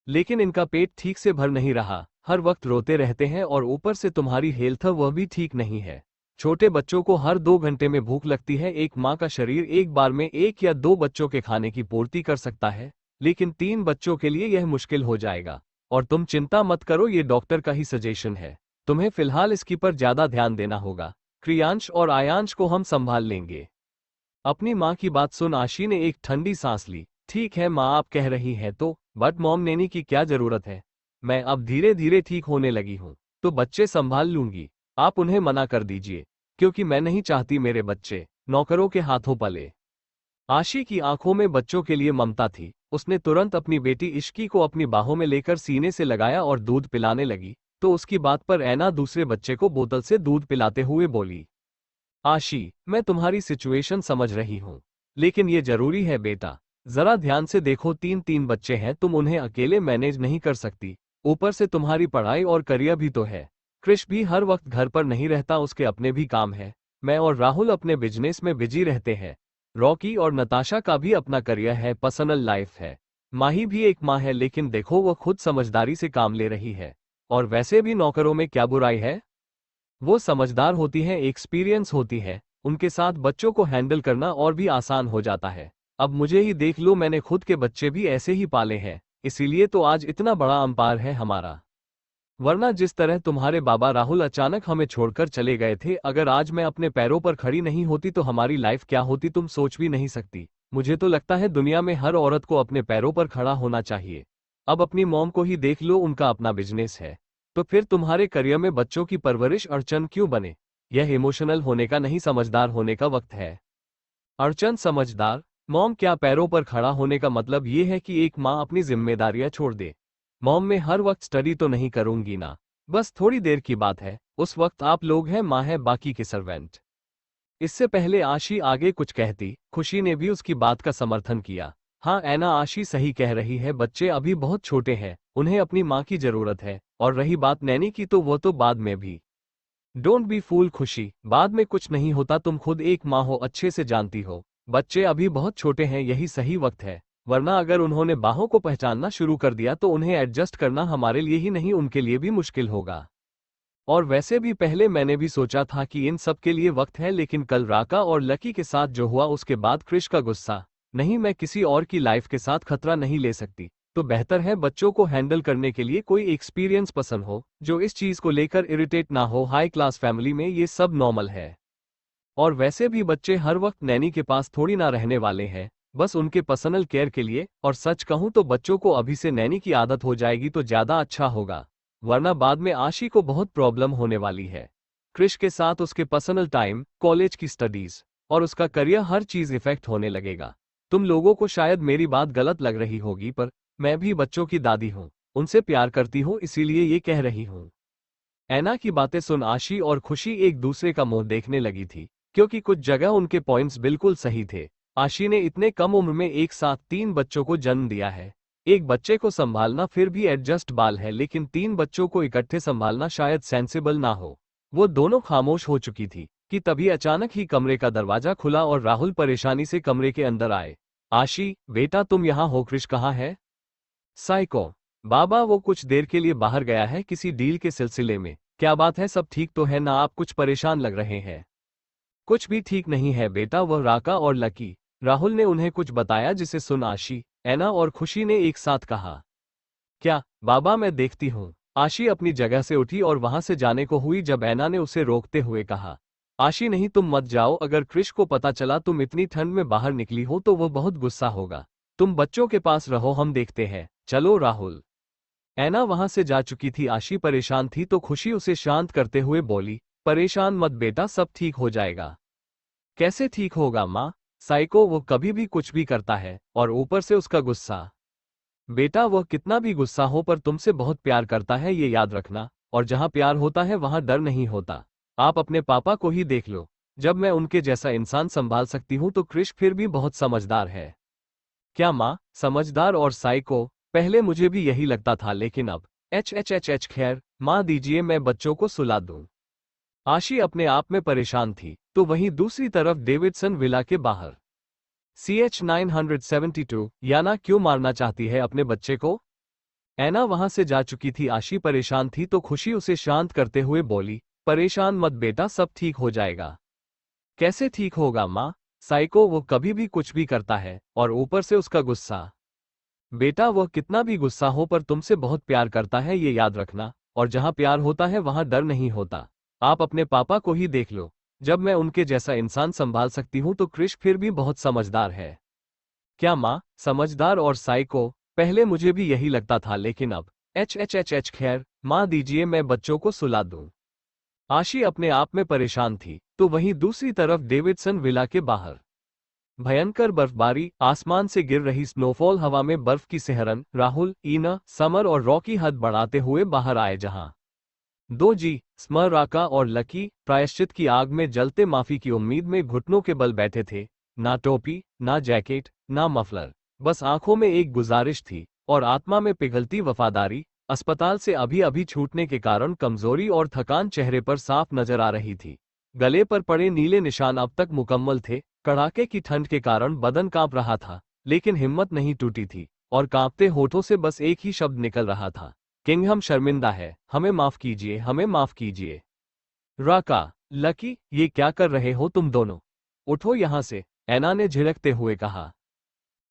लेकिन इनका पेट ठीक से भर नहीं रहा, हर वक्त रोते रहते हैं और ऊपर से तुम्हारी हेल्थ वह भी ठीक नहीं है। छोटे बच्चों को हर 2 घंटे में भूख लगती है, एक माँ का शरीर एक बार में 1 या 2 बच्चों के खाने की पूर्ति कर सकता है, लेकिन 3 बच्चों के लिए यह मुश्किल हो जाएगा। और तुम चिंता मत करो, ये डॉक्टर का ही सजेशन है, तुम्हें फिलहाल इसकी पर ज्यादा ध्यान देना होगा। क्रियांश और आयांश को हम संभाल लेंगे। अपनी माँ की बात सुन आशी ने एक ठंडी सांस ली। ठीक है माँ, आप कह रही हैं तो, बट मॉम नैनी की क्या जरूरत है? मैं अब धीरे धीरे ठीक होने लगी हूँ, तो बच्चे संभाल लूंगी। आप उन्हें मना कर दीजिए, क्योंकि मैं नहीं चाहती मेरे बच्चे नौकरों के हाथों पले। आशी की आंखों में बच्चों के लिए ममता थी, उसने तुरंत अपनी बेटी इश्की को अपनी बाहों में लेकर सीने से लगाया और दूध पिलाने लगी, तो उसकी बात पर ऐना दूसरे बच्चे को बोतल से दूध पिलाते हुए बोली, आशी, मैं तुम्हारी सिचुएशन समझ रही हूँ, लेकिन ये जरूरी है बेटा। जरा ध्यान से देखो, 3 बच्चे हैं, तुम उन्हें अकेले मैनेज नहीं कर सकती, ऊपर से तुम्हारी पढ़ाई और करियर भी तो है। क्रिश भी हर वक्त घर पर नहीं रहता, उसके अपने भी काम है। मैं और राहुल अपने बिजनेस में बिजी रहते हैं। रॉकी और नताशा का भी अपना करियर है, पर्सनल लाइफ है। माही भी एक माँ है, लेकिन देखो वह खुद समझदारी से काम ले रही है। और वैसे भी नौकरों में क्या बुराई है? वो समझदार होती हैं, एक्सपीरियंस होती है, उनके साथ बच्चों को हैंडल करना और भी आसान हो जाता है। अब मुझे ही देख लो, मैंने खुद के बच्चे भी ऐसे ही पाले हैं, इसीलिए तो आज इतना बड़ा अंपार है हमारा। वरना जिस तरह तुम्हारे बाबा राहुल अचानक हमें छोड़कर चले गए थे, अगर आज मैं अपने पैरों पर खड़ी नहीं होती तो हमारी लाइफ क्या होती तुम सोच भी नहीं सकती। मुझे तो लगता है दुनिया में हर औरत को अपने पैरों पर खड़ा होना चाहिए। अब अपनी मॉम को ही देख लो, उनका अपना बिजनेस है, तो फिर तुम्हारे करियर में बच्चों की परवरिश अड़चन क्यों बने? यह इमोशनल होने का नहीं, समझदार होने का वक्त है। अड़चन समझदार? मॉम, क्या पैरों पर खड़ा होने का मतलब ये है कि एक माँ अपनी जिम्मेदारियां छोड़ दे? मॉम, मैं हर वक्त स्टडी तो नहीं करूंगी ना, बस थोड़ी देर की बात है, उस वक्त आप लोग हैं, माँ है बाकी के सर्वेंट। इससे पहले आशी आगे कुछ कहती, खुशी ने भी उसकी बात का समर्थन किया। हाँ ऐना, आशी सही कह रही है, बच्चे अभी बहुत छोटे हैं, उन्हें अपनी माँ की जरूरत है, और रही बात नैनी की तो वो तो बाद में भी। डोंट बी फूल खुशी, बाद में कुछ नहीं होता, तुम खुद एक माँ हो, अच्छे से जानती हो। बच्चे अभी बहुत छोटे हैं, यही सही वक्त है, वरना अगर उन्होंने बाहों को पहचानना शुरू कर दिया तो उन्हें एडजस्ट करना हमारे लिए ही नहीं उनके लिए भी मुश्किल होगा। और वैसे भी पहले मैंने भी सोचा था कि इन सब के लिए वक्त है, लेकिन कल राका और लकी के साथ जो हुआ उसके बाद क्रिश का गुस्सा, नहीं, मैं किसी और की लाइफ के साथ खतरा नहीं ले सकती, तो बेहतर है बच्चों को हैंडल करने के लिए कोई एक्सपीरियंस पसंद हो, जो इस चीज को लेकर इरिटेट ना हो। हाई क्लास फैमिली में ये सब नॉर्मल है। और वैसे भी बच्चे हर वक्त नैनी के पास थोड़ी ना रहने वाले हैं, बस उनके पर्सनल केयर के लिए। और सच कहूं तो बच्चों को अभी से नैनी की आदत हो जाएगी तो ज्यादा अच्छा होगा, वरना बाद में आशी को बहुत प्रॉब्लम होने वाली है। क्रिश के साथ उसके पर्सनल टाइम, कॉलेज की स्टडीज और उसका करियर, हर चीज इफेक्ट होने लगेगा। तुम लोगों को शायद मेरी बात गलत लग रही होगी, पर मैं भी बच्चों की दादी हूँ, उनसे प्यार करती हूँ, इसीलिए ये कह रही हूँ। ऐना की बातें सुन आशी और खुशी एक दूसरे का मुंह देखने लगी थी, क्योंकि कुछ जगह उनके पॉइंट्स बिल्कुल सही थे। आशी ने इतने कम उम्र में एक साथ 3 बच्चों को जन्म दिया है। एक बच्चे को संभालना फिर भी एडजस्ट बाल है, लेकिन 3 बच्चों को इकट्ठे संभालना शायद सेंसिबल ना हो। वो दोनों खामोश हो चुकी थी कि तभी अचानक ही कमरे का दरवाजा खुला और राहुल परेशानी से कमरे के अंदर आए। आशी, बेटा तुम यहाँ हो, क्रिश कहाँ है? साइको बाबा, वो कुछ देर के लिए बाहर गया है किसी डील के सिलसिले में। क्या बात है, सब ठीक तो है ना? आप कुछ परेशान लग रहे हैं। कुछ भी ठीक नहीं है बेटा, वह राका और लकी, राहुल ने उन्हें कुछ बताया जिसे सुन आशी, ऐना और खुशी ने एक साथ कहा, क्या बाबा, मैं देखती हूँ। आशी अपनी जगह से उठी और वहां से जाने को हुई जब ऐना ने उसे रोकते हुए कहा, आशी नहीं, तुम मत जाओ, अगर क्रिश को पता चला तुम इतनी ठंड में बाहर निकली हो तो वो बहुत गुस्सा होगा। तुम बच्चों के पास रहो, हम देखते हैं। चलो राहुल। ऐना वहां से जा चुकी थी। आशी परेशान थी तो खुशी उसे शांत करते हुए बोली, परेशान मत बेटा, सब ठीक हो जाएगा। कैसे ठीक होगा माँ? साइको, वो कभी भी कुछ भी करता है, और ऊपर से उसका गुस्सा। बेटा, वह कितना भी गुस्सा हो पर तुमसे बहुत प्यार करता है, ये याद रखना। और जहां प्यार होता है वहां डर नहीं होता। आप अपने पापा को ही देख लो। जब मैं उनके जैसा इंसान संभाल सकती हूं तो क्रिश फिर भी बहुत समझदार है। क्या माँ? समझदार और साइको? पहले मुझे भी यही लगता था, लेकिन अब एच खैर माँ दीजिए, मैं बच्चों को सुला दूं। आशी अपने आप में परेशान थी, तो वहीं दूसरी तरफ डेविडसन विला के बाहर CH-972 याना क्यों मारना चाहती है अपने बच्चे को? ऐना वहां से जा चुकी थी। आशी परेशान थी तो खुशी उसे शांत करते हुए बोली, परेशान मत बेटा, सब ठीक हो जाएगा। कैसे ठीक होगा माँ? साइको, वो कभी भी कुछ भी करता है, और ऊपर से उसका गुस्सा। बेटा, वह कितना भी गुस्सा हो पर तुमसे बहुत प्यार करता है, ये याद रखना। और जहां प्यार होता है वहां डर नहीं होता। आप अपने पापा को ही देख लो। जब मैं उनके जैसा इंसान संभाल सकती हूं तो क्रिश फिर भी बहुत समझदार है। क्या माँ? समझदार और साइको? पहले मुझे भी यही लगता था, लेकिन अब एच खैर माँ दीजिए, मैं बच्चों को सुला दूं। आशी अपने आप में परेशान थी, तो वहीं दूसरी तरफ डेविडसन विला के बाहर भयंकर बर्फबारी, आसमान से गिर रही स्नोफॉल, हवा में बर्फ की सिहरन। राहुल, ईना, समर और रॉकी हद बढ़ाते हुए बाहर आए, जहां दो जी स्मर, राका और लकी प्रायश्चित की आग में जलते माफी की उम्मीद में घुटनों के बल बैठे थे। ना टोपी, ना जैकेट, ना मफलर, बस आंखों में एक गुजारिश थी और आत्मा में पिघलती वफादारी। अस्पताल से अभी अभी छूटने के कारण कमजोरी और थकान चेहरे पर साफ नजर आ रही थी। गले पर पड़े नीले निशान अब तक मुकम्मल थे। कड़ाके की ठंड के कारण बदन कांप रहा था, लेकिन हिम्मत नहीं टूटी थी, और कांपते होठों से बस एक ही शब्द निकल रहा था, किंग, हम शर्मिंदा है, हमें माफ कीजिए, हमें माफ कीजिए। राका, लकी, ये क्या कर रहे हो तुम दोनों? उठो यहां से, ऐना ने झिड़कते हुए कहा।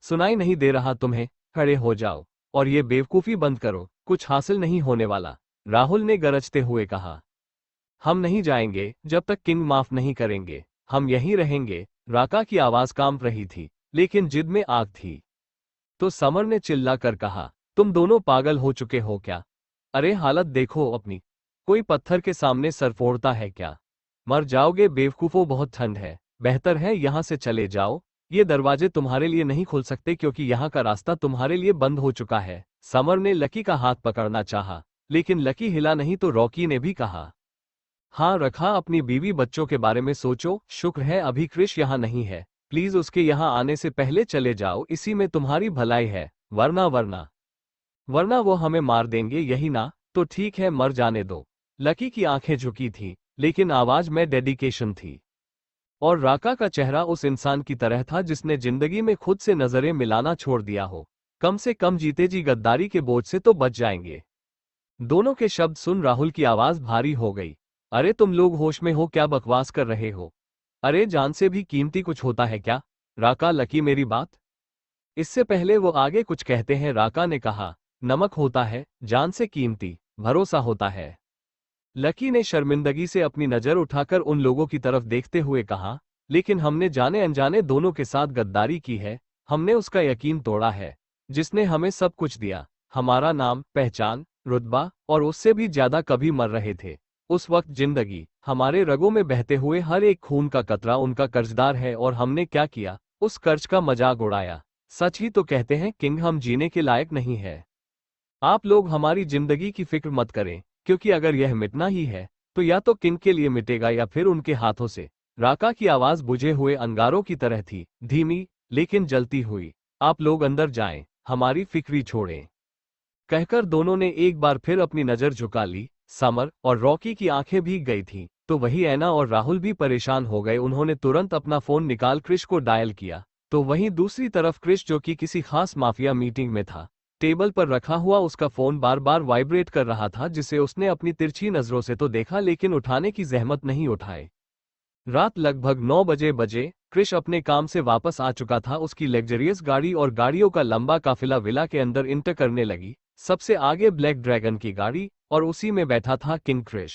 सुनाई नहीं दे रहा तुम्हें? खड़े हो जाओ, और ये बेवकूफी बंद करो, कुछ हासिल नहीं होने वाला। राहुल ने गरजते हुए कहा। हम नहीं जाएंगे जब तक किंग माफ नहीं करेंगे, हम यहीं रहेंगे। राका की आवाज कांप रही थी, लेकिन जिद में आग थी। तो समर ने चिल्लाकर कहा, तुम दोनों पागल हो चुके हो क्या? अरे हालत देखो अपनी। कोई पत्थर के सामने सर फोड़ता है क्या? मर जाओगे बेवकूफों, बहुत ठंड है, बेहतर है यहां से चले जाओ। ये दरवाजे तुम्हारे लिए नहीं खुल सकते क्योंकि यहाँ का रास्ता तुम्हारे लिए बंद हो चुका है। समर ने लकी का हाथ पकड़ना चाहा, लेकिन लकी हिला नहीं तो रॉकी ने भी कहा, हाँ रखा, अपनी बीवी बच्चों के बारे में सोचो। शुक्र है अभी क्रिश यहाँ नहीं है, प्लीज उसके यहाँ आने से पहले चले जाओ, इसी में तुम्हारी भलाई है। वरना वरना वरना वो हमें मार देंगे, यही ना? तो ठीक है, मर जाने दो। लकी की आंखें झुकी थीं, लेकिन आवाज में डेडिकेशन थी। और राका का चेहरा उस इंसान की तरह था जिसने जिंदगी में खुद से नजरें मिलाना छोड़ दिया हो। कम से कम जीते जी गद्दारी के बोझ से तो बच जाएंगे। दोनों के शब्द सुन राहुल की आवाज भारी हो गई। अरे तुम लोग होश में हो क्या? बकवास कर रहे हो? अरे जान से भी कीमती कुछ होता है क्या? राका, लकी मेरी बात। इससे पहले वो आगे कुछ कहते हैं, राका ने कहा, नमक होता है, जान से कीमती भरोसा होता है। लकी ने शर्मिंदगी से अपनी नजर उठाकर उन लोगों की तरफ देखते हुए कहा, लेकिन हमने जाने अनजाने दोनों के साथ गद्दारी की है। हमने उसका यकीन तोड़ा है, जिसने हमें सब कुछ दिया, हमारा नाम, पहचान, रुतबा, और उससे भी ज्यादा। कभी मर रहे थे उस वक्त जिंदगी, हमारे रगों में बहते हुए हर एक खून का कतरा उनका कर्जदार है। और हमने क्या किया? उस कर्ज का मजाक उड़ाया। सच ही तो कहते हैं किंग, हम जीने के लायक नहीं है। आप लोग हमारी जिंदगी की फिक्र मत करें, क्योंकि अगर यह मिटना ही है तो या तो किंग के लिए मिटेगा या फिर उनके हाथों से। राका की आवाज बुझे हुए अंगारों की तरह थी, धीमी लेकिन जलती हुई। आप लोग अंदर जाएं, हमारी फिक्री छोड़ें। कहकर दोनों ने एक बार फिर अपनी नजर झुका ली। समर और रॉकी की आंखें भीग गई थीं, तो वही ऐना और राहुल भी परेशान हो गए। उन्होंने तुरंत अपना फोन निकाल क्रिश को डायल किया, तो वहीं दूसरी तरफ क्रिश, जो कि किसी खास माफिया मीटिंग में था, टेबल पर रखा हुआ उसका फोन बार बार वाइब्रेट कर रहा था, जिसे उसने अपनी तिरछी नजरों से तो देखा, लेकिन उठाने की जहमत नहीं उठाए। रात लगभग 9 बजे क्रिश अपने काम से वापस आ चुका था। उसकी लग्जरियस गाड़ी और गाड़ियों का लंबा काफिला विला के अंदर इंटर करने लगी। सबसे आगे ब्लैक ड्रैगन की गाड़ी, और उसी में बैठा था किंग क्रिश।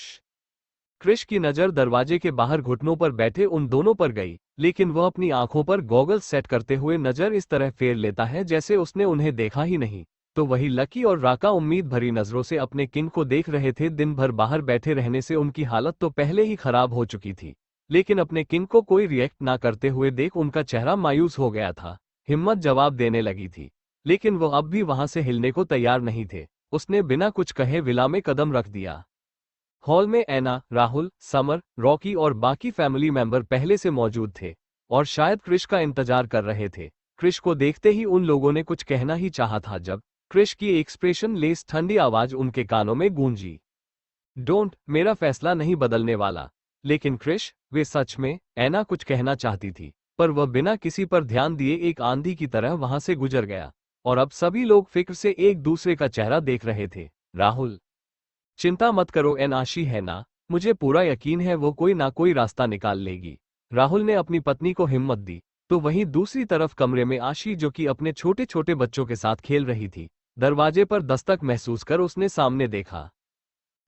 क्रिश की नजर दरवाजे के बाहर घुटनों पर बैठे उन दोनों पर गई, लेकिन वह अपनी आंखों पर गॉगल्स सेट करते हुए नजर इस तरह फेर लेता है जैसे उसने उन्हें देखा ही नहीं। तो वही लकी और राका उम्मीद भरी नजरों से अपने किंग को देख रहे थे। दिन भर बाहर बैठे रहने से उनकी हालत तो पहले ही खराब हो चुकी थी, लेकिन अपने किंग को कोई रिएक्ट ना करते हुए देख उनका चेहरा मायूस हो गया था। हिम्मत जवाब देने लगी थी, लेकिन वो अब भी वहां से हिलने को तैयार नहीं थे। उसने बिना कुछ कहे विला में कदम रख दिया। हॉल में ऐना, राहुल, समर, रॉकी और बाकी फैमिली मेंबर पहले से मौजूद थे और शायद क्रिश का इंतजार कर रहे थे। क्रिश को देखते ही उन लोगों ने कुछ कहना ही चाहा था जब क्रिश की एक्सप्रेशन लेस ठंडी आवाज उनके कानों में गूंजी। डोंट, मेरा फैसला नहीं बदलने वाला। लेकिन क्रिश, वे सच में, ऐना कुछ कहना चाहती थी, पर वह बिना किसी पर ध्यान दिए एक आंधी की तरह वहां से गुजर गया और अब सभी लोग फिक्र से एक दूसरे का चेहरा देख रहे थे। राहुल, चिंता मत करो, आशी है ना, मुझे पूरा यकीन है वो कोई ना कोई रास्ता निकाल लेगी। राहुल ने अपनी पत्नी को हिम्मत दी। तो वहीं दूसरी तरफ कमरे में आशी, जो कि अपने छोटे छोटे बच्चों के साथ खेल रही थी, दरवाजे पर दस्तक महसूस कर उसने सामने देखा।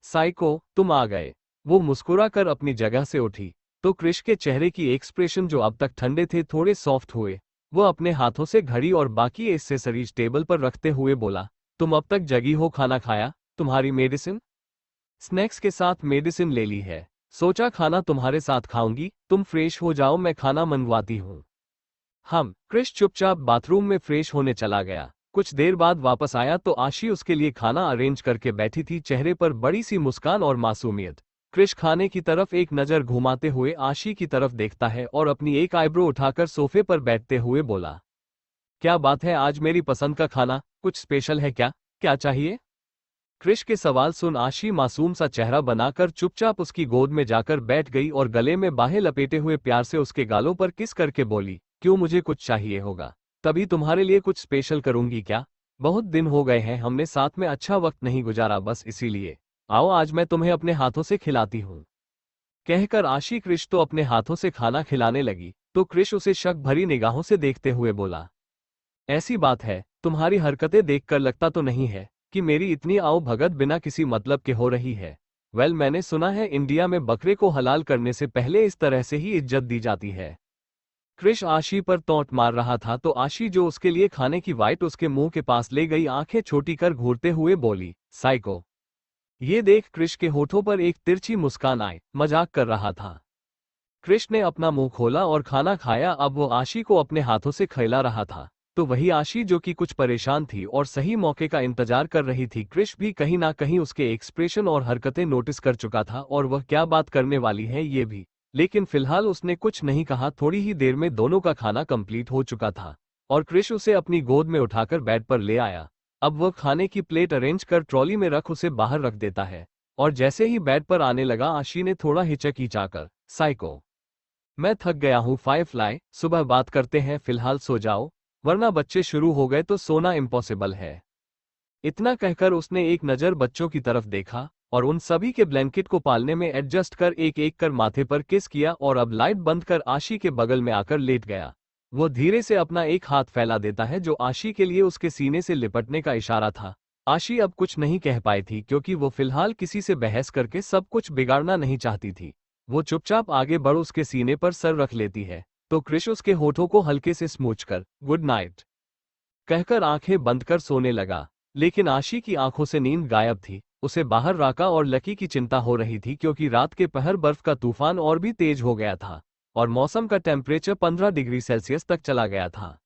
साइको, तुम आ गए। वो मुस्कुरा कर अपनी जगह से उठी तो क्रिश के चेहरे की एक्सप्रेशन जो अब तक ठंडे थे थोड़े सॉफ्ट हुए। वो अपने हाथों से घड़ी और बाकी एक्सेसरीज टेबल पर रखते हुए बोला, तुम अब तक जगी हो? खाना खाया? तुम्हारी मेडिसिन? स्नैक्स के साथ मेडिसिन ले ली है। सोचा खाना तुम्हारे साथ खाऊंगी। तुम फ्रेश हो जाओ, मैं खाना मंगवाती हूँ। क्रिश चुपचाप बाथरूम में फ्रेश होने चला गया। कुछ देर बाद वापस आया तो आशी उसके लिए खाना अरेंज करके बैठी थी, चेहरे पर बड़ी सी मुस्कान और मासूमियत। क्रिश खाने की तरफ एक नजर घुमाते हुए आशी की तरफ देखता है और अपनी एक आईब्रो उठाकर सोफे पर बैठते हुए बोला, क्या बात है, आज मेरी पसंद का खाना? कुछ स्पेशल है क्या? क्या चाहिए? क्रिश के सवाल सुन आशी मासूम सा चेहरा बनाकर चुपचाप उसकी गोद में जाकर बैठ गई और गले में बाहें लपेटे हुए प्यार से उसके गालों पर किस करके बोली, क्यों, मुझे कुछ चाहिए होगा तभी तुम्हारे लिए कुछ स्पेशल करूंगी क्या? बहुत दिन हो गए हैं हमने साथ में अच्छा वक्त नहीं गुजारा, बस इसीलिए। आओ आज मैं तुम्हें अपने हाथों से खिलाती हूँ। कहकर आशी क्रिश तो अपने हाथों से खाना खिलाने लगी तो क्रिश उसे शक भरी निगाहों से देखते हुए बोला, ऐसी बात है, तुम्हारी हरकतें देखकर लगता तो नहीं है कि मेरी इतनी आओ भगत बिना किसी मतलब के हो रही है। मैंने सुना है इंडिया में बकरे को हलाल करने से पहले इस तरह से ही इज्जत दी जाती है। क्रिश आशी पर तौंट मार रहा था तो आशी जो उसके लिए खाने की वाइट उसके मुंह के पास ले गई, आंखें छोटी कर घूरते हुए बोली, साइको। ये देख क्रिश के होठों पर एक तिरछी मुस्कान आई, मजाक कर रहा था। क्रिश ने अपना मुंह खोला और खाना खाया। अब वो आशी को अपने हाथों से खिला रहा था तो वही आशी जो कि कुछ परेशान थी और सही मौके का इंतजार कर रही थी। क्रिश भी कहीं ना कहीं उसके एक्सप्रेशन और हरकतें नोटिस कर चुका था और वह क्या बात करने वाली है ये भी, लेकिन फिलहाल उसने कुछ नहीं कहा। थोड़ी ही देर में दोनों का खाना कंप्लीट हो चुका था और क्रिश उसे अपनी गोद में उठाकर बेड पर ले आया। अब वह खाने की प्लेट अरेंज कर ट्रॉली में रख उसे बाहर रख देता है और जैसे ही बेड पर आने लगा आशी ने थोड़ा हिचकिचाकर, साइको, मैं थक गया हूँ फायरफ्लाई, सुबह बात करते हैं, फिलहाल सो जाओ, वरना बच्चे शुरू हो गए तो सोना इम्पॉसिबल है। इतना कहकर उसने एक नज़र बच्चों की तरफ देखा और उन सभी के ब्लैंकेट को पालने में एडजस्ट कर एक एक कर माथे पर किस किया और अब लाइट बंद कर आशी के बगल में आकर लेट गया। वो धीरे से अपना एक हाथ फैला देता है जो आशी के लिए उसके सीने से लिपटने का इशारा था। आशी अब कुछ नहीं कह पाई थी क्योंकि वो फिलहाल किसी से बहस करके सब कुछ बिगाड़ना नहीं चाहती थी। वो चुपचाप आगे बढ़ उसके सीने पर सर रख लेती है तो क्रिश उसके होठों को हल्के से स्मूच कर गुड नाइट कहकर आंखें बंद कर सोने लगा। लेकिन आशी की आंखों से नींद गायब थी। उसे बाहर राका और लकी की चिंता हो रही थी क्योंकि रात के पहर बर्फ का तूफान और भी तेज हो गया था और मौसम का टेम्परेचर 15 डिग्री सेल्सियस तक चला गया था।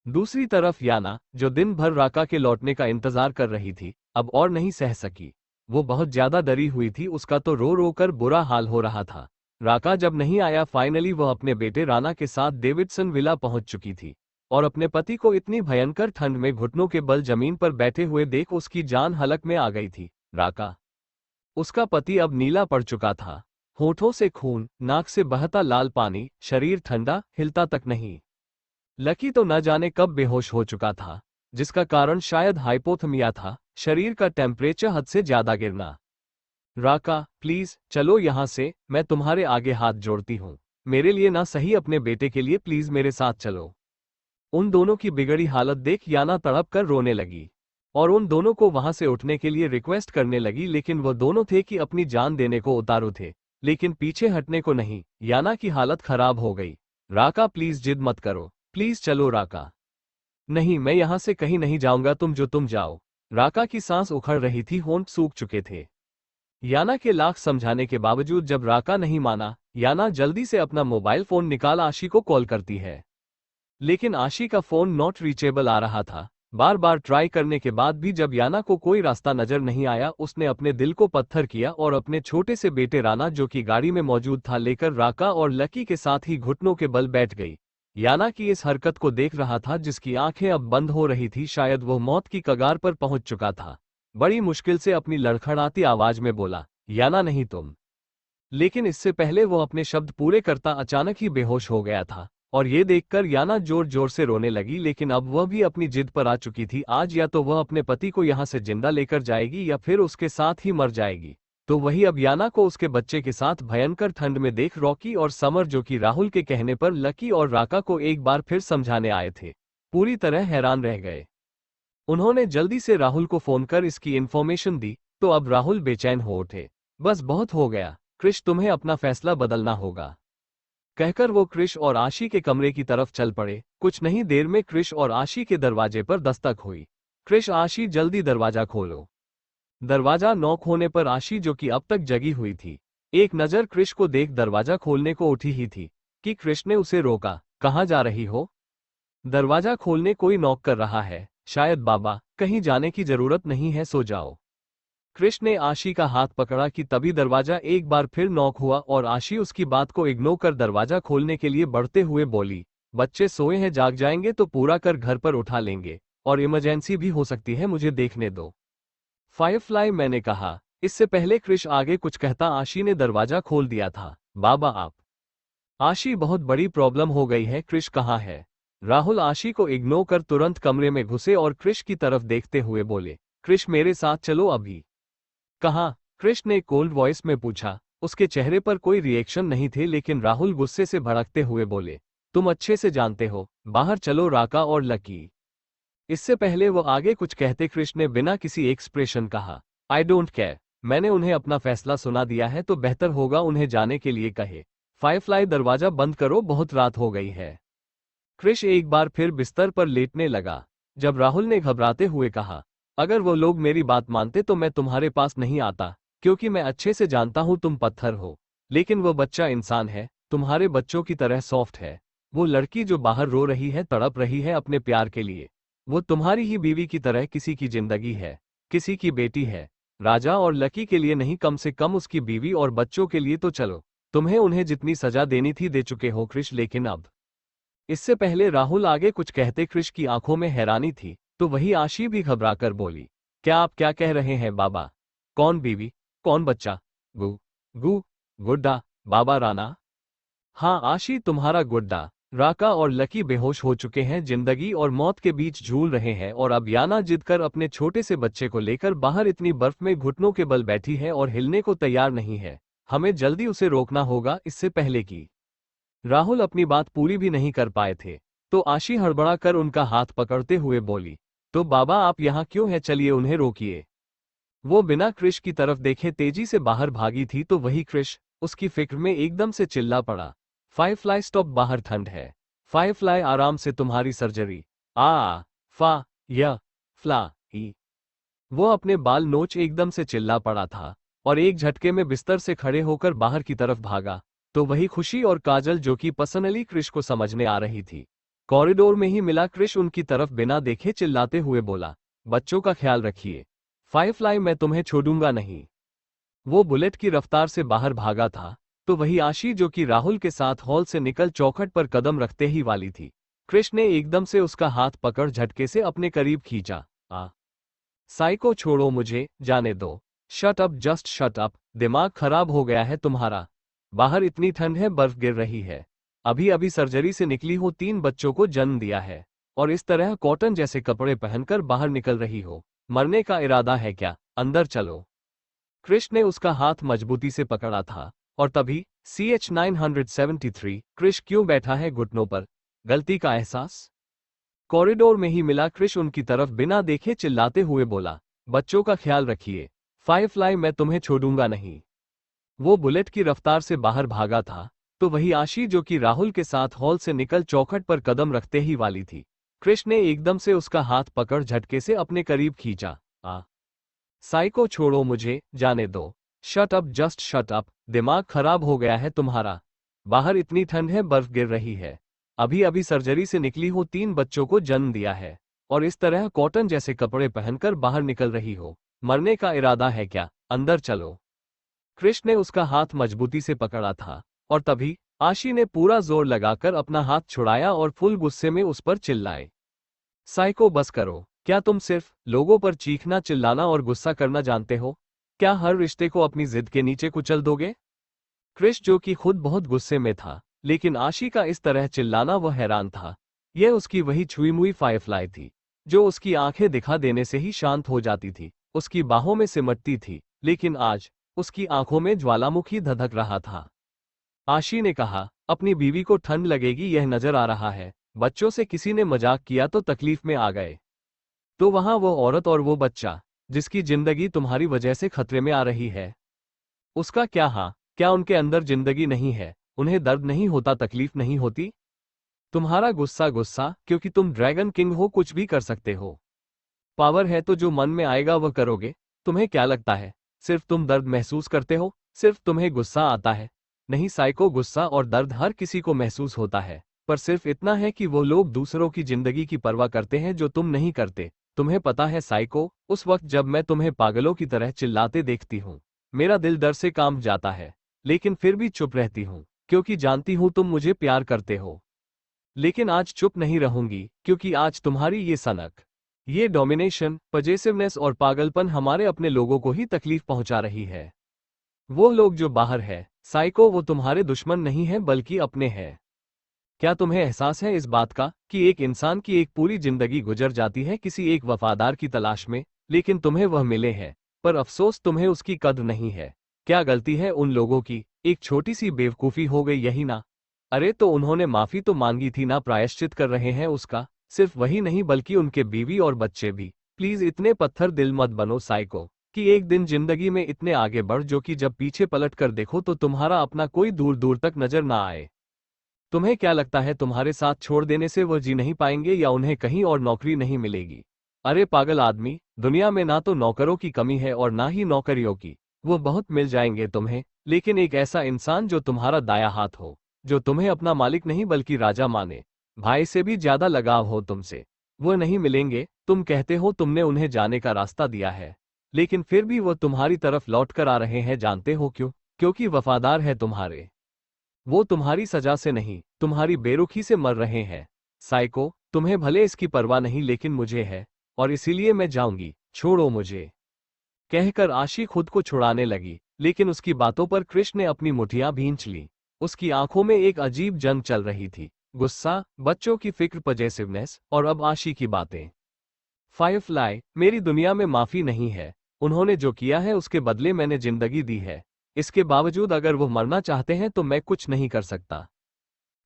दूसरी तरफ याना, जो दिन भर राका के लौटने का इंतजार कर रही थी, अब और नहीं सह सकी। वो बहुत ज्यादा डरी हुई थी, उसका तो रो रो कर बुरा हाल हो रहा था। राका जब नहीं आया, फाइनली वह अपने बेटे राना के साथ डेविडसन विला पहुंच चुकी थी और अपने पति को इतनी भयंकर ठंड में घुटनों के बल जमीन पर बैठे हुए देख उसकी जान हलक में आ गई थी। राका, उसका पति अब नीला पड़ चुका था, होठों से खून, नाक से बहता लाल पानी, शरीर ठंडा, हिलता तक नहीं। लकी तो न जाने कब बेहोश हो चुका था, जिसका कारण शायद हाइपोथर्मिया था, शरीर का टेम्परेचर हद से ज्यादा गिरना। राका, प्लीज चलो यहां से, मैं तुम्हारे आगे हाथ जोड़ती हूँ, मेरे लिए ना सही अपने बेटे के लिए प्लीज मेरे साथ चलो। उन दोनों की बिगड़ी हालत देख याना तड़प कर रोने लगी और उन दोनों को वहां से उठने के लिए रिक्वेस्ट करने लगी, लेकिन वो दोनों थे कि अपनी जान देने को उतारू थे, लेकिन पीछे हटने को नहीं। याना की हालत खराब हो गई। राका प्लीज जिद मत करो, प्लीज चलो राका। नहीं, मैं यहाँ से कहीं नहीं जाऊंगा, तुम जाओ। राका की सांस उखड़ रही थी, होंठ सूख चुके थे। याना के लाख समझाने के बावजूद जब राका नहीं माना, याना जल्दी से अपना मोबाइल फोन निकाल आशी को कॉल करती है। लेकिन आशी का फोन नॉट रीचेबल आ रहा था। बार बार ट्राई करने के बाद भी जब याना को कोई रास्ता नजर नहीं आया, उसने अपने दिल को पत्थर किया और अपने छोटे से बेटे राना, जो कि गाड़ी में मौजूद था, लेकर राका और लकी के साथ ही घुटनों के बल बैठ गई। याना की इस हरकत को देख रहा था, जिसकी आंखें अब बंद हो रही थी। शायद वो मौत की कगार पर पहुंच चुका था। बड़ी मुश्किल से अपनी लड़खड़ाती आवाज में बोला, याना नहीं तुम। लेकिन इससे पहले वो अपने शब्द पूरे करता अचानक ही बेहोश हो गया था। और ये देखकर याना जोर जोर से रोने लगी, लेकिन अब वह भी अपनी जिद पर आ चुकी थी। आज या तो वह अपने पति को यहाँ से जिंदा लेकर जाएगी या फिर उसके साथ ही मर जाएगी। तो वही अब याना को उसके बच्चे के साथ भयंकर ठंड में देख रॉकी और समर, जो कि राहुल के कहने पर लकी और राका को एक बार फिर समझाने आए थे, पूरी तरह हैरान रह गए। उन्होंने जल्दी से राहुल को फोन कर इसकी इन्फॉर्मेशन दी, तो अब राहुल बेचैन हो उठे। बस बहुत हो गया क्रिश, तुम्हें अपना फैसला बदलना होगा, कहकर वो क्रिश और आशी के कमरे की तरफ चल पड़े। कुछ नहीं देर में क्रिश और आशी के दरवाजे पर दस्तक हुई। क्रिश, आशी जल्दी दरवाजा खोलो। दरवाजा नॉक होने पर आशी, जो कि अब तक जगी हुई थी, एक नजर क्रिश को देख दरवाजा खोलने को उठी ही थी कि क्रिश ने उसे रोका। कहाँ जा रही हो? दरवाजा खोलने कोई नॉक कर रहा है, शायद बाबा। कहीं जाने की जरूरत नहीं है, सो जाओ। क्रिश ने आशी का हाथ पकड़ा कि तभी दरवाजा एक बार फिर नॉक हुआ और आशी उसकी बात को इग्नोर कर दरवाजा खोलने के लिए बढ़ते हुए बोली, बच्चे सोए हैं, जाग जाएंगे तो पूरा कर घर पर उठा लेंगे, और इमरजेंसी भी हो सकती है, मुझे देखने दो। फायरफ्लाई, मैंने कहा। इससे पहले क्रिश आगे कुछ कहता आशी ने दरवाजा खोल दिया था। बाबा आप। आशी, बहुत बड़ी प्रॉब्लम हो गई है। क्रिश कहाँ है? राहुल आशी को इग्नोर कर तुरंत कमरे में घुसे और क्रिश की तरफ देखते हुए बोले, क्रिश मेरे साथ चलो अभी। कहाँ? क्रिश ने कोल्ड वॉइस में पूछा। उसके चेहरे पर कोई रिएक्शन नहीं थे, लेकिन राहुल गुस्से से भड़कते हुए बोले, तुम अच्छे से जानते हो, बाहर चलो राका और लकी। इससे पहले वो आगे कुछ कहते क्रिश ने बिना किसी एक्सप्रेशन कहा, आई डोंट केयर, मैंने उन्हें अपना फैसला सुना दिया है, तो बेहतर होगा उन्हें जाने के लिए कहे। फायरफ्लाई, दरवाजा बंद करो, बहुत रात हो गई है। क्रिश एक बार फिर बिस्तर पर लेटने लगा। जब राहुल ने घबराते हुए कहा, अगर वो लोग मेरी बात मानते तो मैं तुम्हारे पास नहीं आता, क्योंकि मैं अच्छे से जानता हूं तुम पत्थर हो, लेकिन वो बच्चा इंसान है, तुम्हारे बच्चों की तरह सॉफ्ट है। वो लड़की जो बाहर रो रही है, तड़प रही है अपने प्यार के लिए, वो तुम्हारी ही बीवी की तरह किसी की जिंदगी है, किसी की बेटी है। राजा और लकी के लिए नहीं, कम से कम उसकी बीवी और बच्चों के लिए तो चलो। तुम्हें उन्हें जितनी सजा देनी थी दे चुके हो क्रिश, लेकिन अब। इससे पहले राहुल आगे कुछ कहते क्रिश की आंखों में हैरानी थी, तो वही आशी भी घबराकर बोली, क्या आप क्या कह रहे हैं बाबा? कौन बीवी, कौन बच्चा? गु गु गुड्डा, बाबा राना? हाँ आशी, तुम्हारा गुड्डा। राका और लकी बेहोश हो चुके हैं, जिंदगी और मौत के बीच झूल रहे हैं, और अब याना जिद कर अपने छोटे से बच्चे को लेकर बाहर इतनी बर्फ में घुटनों के बल बैठी है और हिलने को तैयार नहीं है। हमें जल्दी उसे रोकना होगा, इससे पहले कि। राहुल अपनी बात पूरी भी नहीं कर पाए थे, तो आशी हड़बड़ा कर उनका हाथ पकड़ते हुए बोली, तो बाबा आप यहाँ क्यों हैं, चलिए उन्हें रोकिए। वो बिना क्रिश की तरफ देखे तेजी से बाहर भागी थी, तो वही क्रिश उसकी फिक्र में एकदम से चिल्ला पड़ा, फायरफ्लाई स्टॉप, बाहर ठंड है। फायरफ्लाई आराम से, तुम्हारी सर्जरी। आ फा य फ्ला ई। वो अपने बाल नोच एकदम से चिल्ला पड़ा था और एक झटके में बिस्तर से खड़े होकर बाहर की तरफ भागा। तो वही खुशी और काजल, जो कि पर्सनली क्रिश को समझने आ रही थी। कॉरिडोर में ही मिला। क्रिश उनकी तरफ बिना देखे चिल्लाते हुए बोला, बच्चों का ख्याल रखिए। फायरफ्लाई, मैं तुम्हें छोड़ूंगा नहीं। वो बुलेट की रफ्तार से बाहर भागा था, तो वही आशी, जो कि राहुल के साथ हॉल से निकल चौखट पर कदम रखते ही वाली थी। क्रिश ने एकदम से उसका हाथ पकड़ झटके से अपने करीब खींचा। साइको, छोड़ो मुझे, जाने दो। Shut up, just shut up, दिमाग खराब हो गया है तुम्हारा। बाहर इतनी ठंड है, बर्फ गिर रही है, अभी अभी सर्जरी से निकली हो, 3 बच्चों को जन्म दिया है, और इस तरह कॉटन जैसे कपड़े पहनकर बाहर निकल रही हो। मरने का इरादा है क्या? अंदर चलो। क्रिश ने उसका हाथ मजबूती से पकड़ा था, और तभी CH 973। क्रिश क्यों बैठा है घुटनों पर? गलती का एहसास? कॉरिडोर में ही मिला। क्रिश उनकी तरफ बिना देखे चिल्लाते हुए बोला, बच्चों का ख्याल रखिए। फायरफ्लाई, मैं तुम्हें छोड़ूंगा नहीं। वो बुलेट की रफ्तार से बाहर भागा था, तो वही आशी, जो कि राहुल के साथ हॉल से निकल चौखट पर कदम रखते ही वाली थी। कृष ने एकदम से उसका हाथ पकड़ झटके से अपने करीब खींचा। साइको छोड़ो मुझे, जाने दो। Shut up, just shut up, दिमाग खराब हो गया है तुम्हारा। बाहर इतनी ठंड है, बर्फ गिर रही है। अभी अभी सर्जरी से निकली हो, 3 बच्चों को जन्म दिया है, और इस तरह कॉटन जैसे कपड़े पहनकर बाहर निकल रही हो। मरने का इरादा है क्या? अंदर चलो। कृष ने उसका हाथ मजबूती से पकड़ा था, और तभी आशी ने पूरा जोर लगाकर अपना हाथ छुड़ाया और फुल गुस्से में उस पर चिल्लाए। साइको, बस करो। क्या तुम सिर्फ लोगों पर चीखना, चिल्लाना और गुस्सा करना जानते हो? क्या हर रिश्ते को अपनी जिद के नीचे कुचल दोगे? क्रिश, जो कि खुद बहुत गुस्से में था, लेकिन आशी का इस तरह चिल्लाना, वह हैरान था। यह उसकी वही छुई मुई फायरफ्लाई थी, जो उसकी आंखें दिखा देने से ही शांत हो जाती थी, उसकी बाहों में सिमटती थी, लेकिन आज उसकी आंखों में ज्वालामुखी धधक रहा था। आशी ने कहा, अपनी बीवी को ठंड लगेगी यह नजर आ रहा है। बच्चों से किसी ने मजाक किया तो तकलीफ में आ गए। तो वहां वो औरत और वो बच्चा, जिसकी जिंदगी तुम्हारी वजह से खतरे में आ रही है, उसका क्या? हाँ, क्या उनके अंदर जिंदगी नहीं है? उन्हें दर्द नहीं होता, तकलीफ नहीं होती? तुम्हारा गुस्सा गुस्सा क्योंकि तुम ड्रैगन किंग हो, कुछ भी कर सकते हो। पावर है तो जो मन में आएगा वह करोगे। तुम्हें क्या लगता है सिर्फ तुम दर्द महसूस करते हो? सिर्फ तुम्हें गुस्सा आता है? नहीं साइको, गुस्सा और दर्द हर किसी को महसूस होता है, पर सिर्फ इतना है कि वो लोग दूसरों की जिंदगी की परवाह करते हैं जो तुम नहीं करते। तुम्हें पता है साइको, उस वक्त जब मैं तुम्हें पागलों की तरह चिल्लाते देखती हूँ, मेरा दिल डर से कांप जाता है, लेकिन फिर भी चुप रहती हूँ, क्योंकि जानती हूँ तुम मुझे प्यार करते हो। लेकिन आज चुप नहीं रहूंगी, क्योंकि आज तुम्हारी ये सनक, ये डोमिनेशन, पजेसिवनेस और पागलपन हमारे अपने लोगों को ही तकलीफ पहुंचा रही है। वो लोग जो बाहर है साइको, वो तुम्हारे दुश्मन नहीं है बल्कि अपने हैं। क्या तुम्हें एहसास है इस बात का कि एक इंसान की एक पूरी जिंदगी गुजर जाती है किसी एक वफादार की तलाश में, लेकिन तुम्हें वह मिले हैं, पर अफसोस तुम्हें उसकी कद्र नहीं है। क्या गलती है उन लोगों की? एक छोटी सी बेवकूफ़ी हो गई, यही ना? अरे तो उन्होंने माफी तो मांगी थी ना, प्रायश्चित कर रहे हैं उसका। सिर्फ वही नहीं बल्कि उनके बीवी और बच्चे भी। प्लीज इतने पत्थर दिल मत बनो साइको, कि एक दिन जिंदगी में इतने आगे बढ़ जो कि जब पीछे पलट कर देखो तो तुम्हारा अपना कोई दूर दूर तक नजर ना आए। तुम्हें क्या लगता है तुम्हारे साथ छोड़ देने से वह जी नहीं पाएंगे या उन्हें कहीं और नौकरी नहीं मिलेगी? अरे पागल आदमी, दुनिया में ना तो नौकरों की कमी है और ना ही नौकरियों की। वो बहुत मिल जाएंगे तुम्हें, लेकिन एक ऐसा इंसान जो तुम्हारा दाया हाथ हो, जो तुम्हें अपना मालिक नहीं बल्कि राजा माने, भाई से भी ज्यादा लगाव हो तुमसे, वो नहीं मिलेंगे। तुम कहते हो तुमने उन्हें जाने का रास्ता दिया है, लेकिन फिर भी वो तुम्हारी तरफ लौट कर आ रहे हैं। जानते हो क्यों? क्योंकि वफादार है तुम्हारे। वो तुम्हारी सजा से नहीं, तुम्हारी बेरुखी से मर रहे हैं। साइको, तुम्हें भले इसकी परवाह नहीं, लेकिन मुझे है, और इसीलिए मैं जाऊंगी, छोड़ो मुझे। कहकर आशी खुद को छुड़ाने लगी, लेकिन उसकी बातों पर कृष्ण ने अपनी मुठियां भींच ली। उसकी आंखों में एक अजीब जंग चल रही थी, गुस्सा, बच्चों की फिक्र, पजेसिवनेस, और अब आशी की बातें। फायरफ्लाई, मेरी दुनिया में माफी नहीं है। उन्होंने जो किया है उसके बदले मैंने जिंदगी दी है। इसके बावजूद अगर वो मरना चाहते हैं तो मैं कुछ नहीं कर सकता।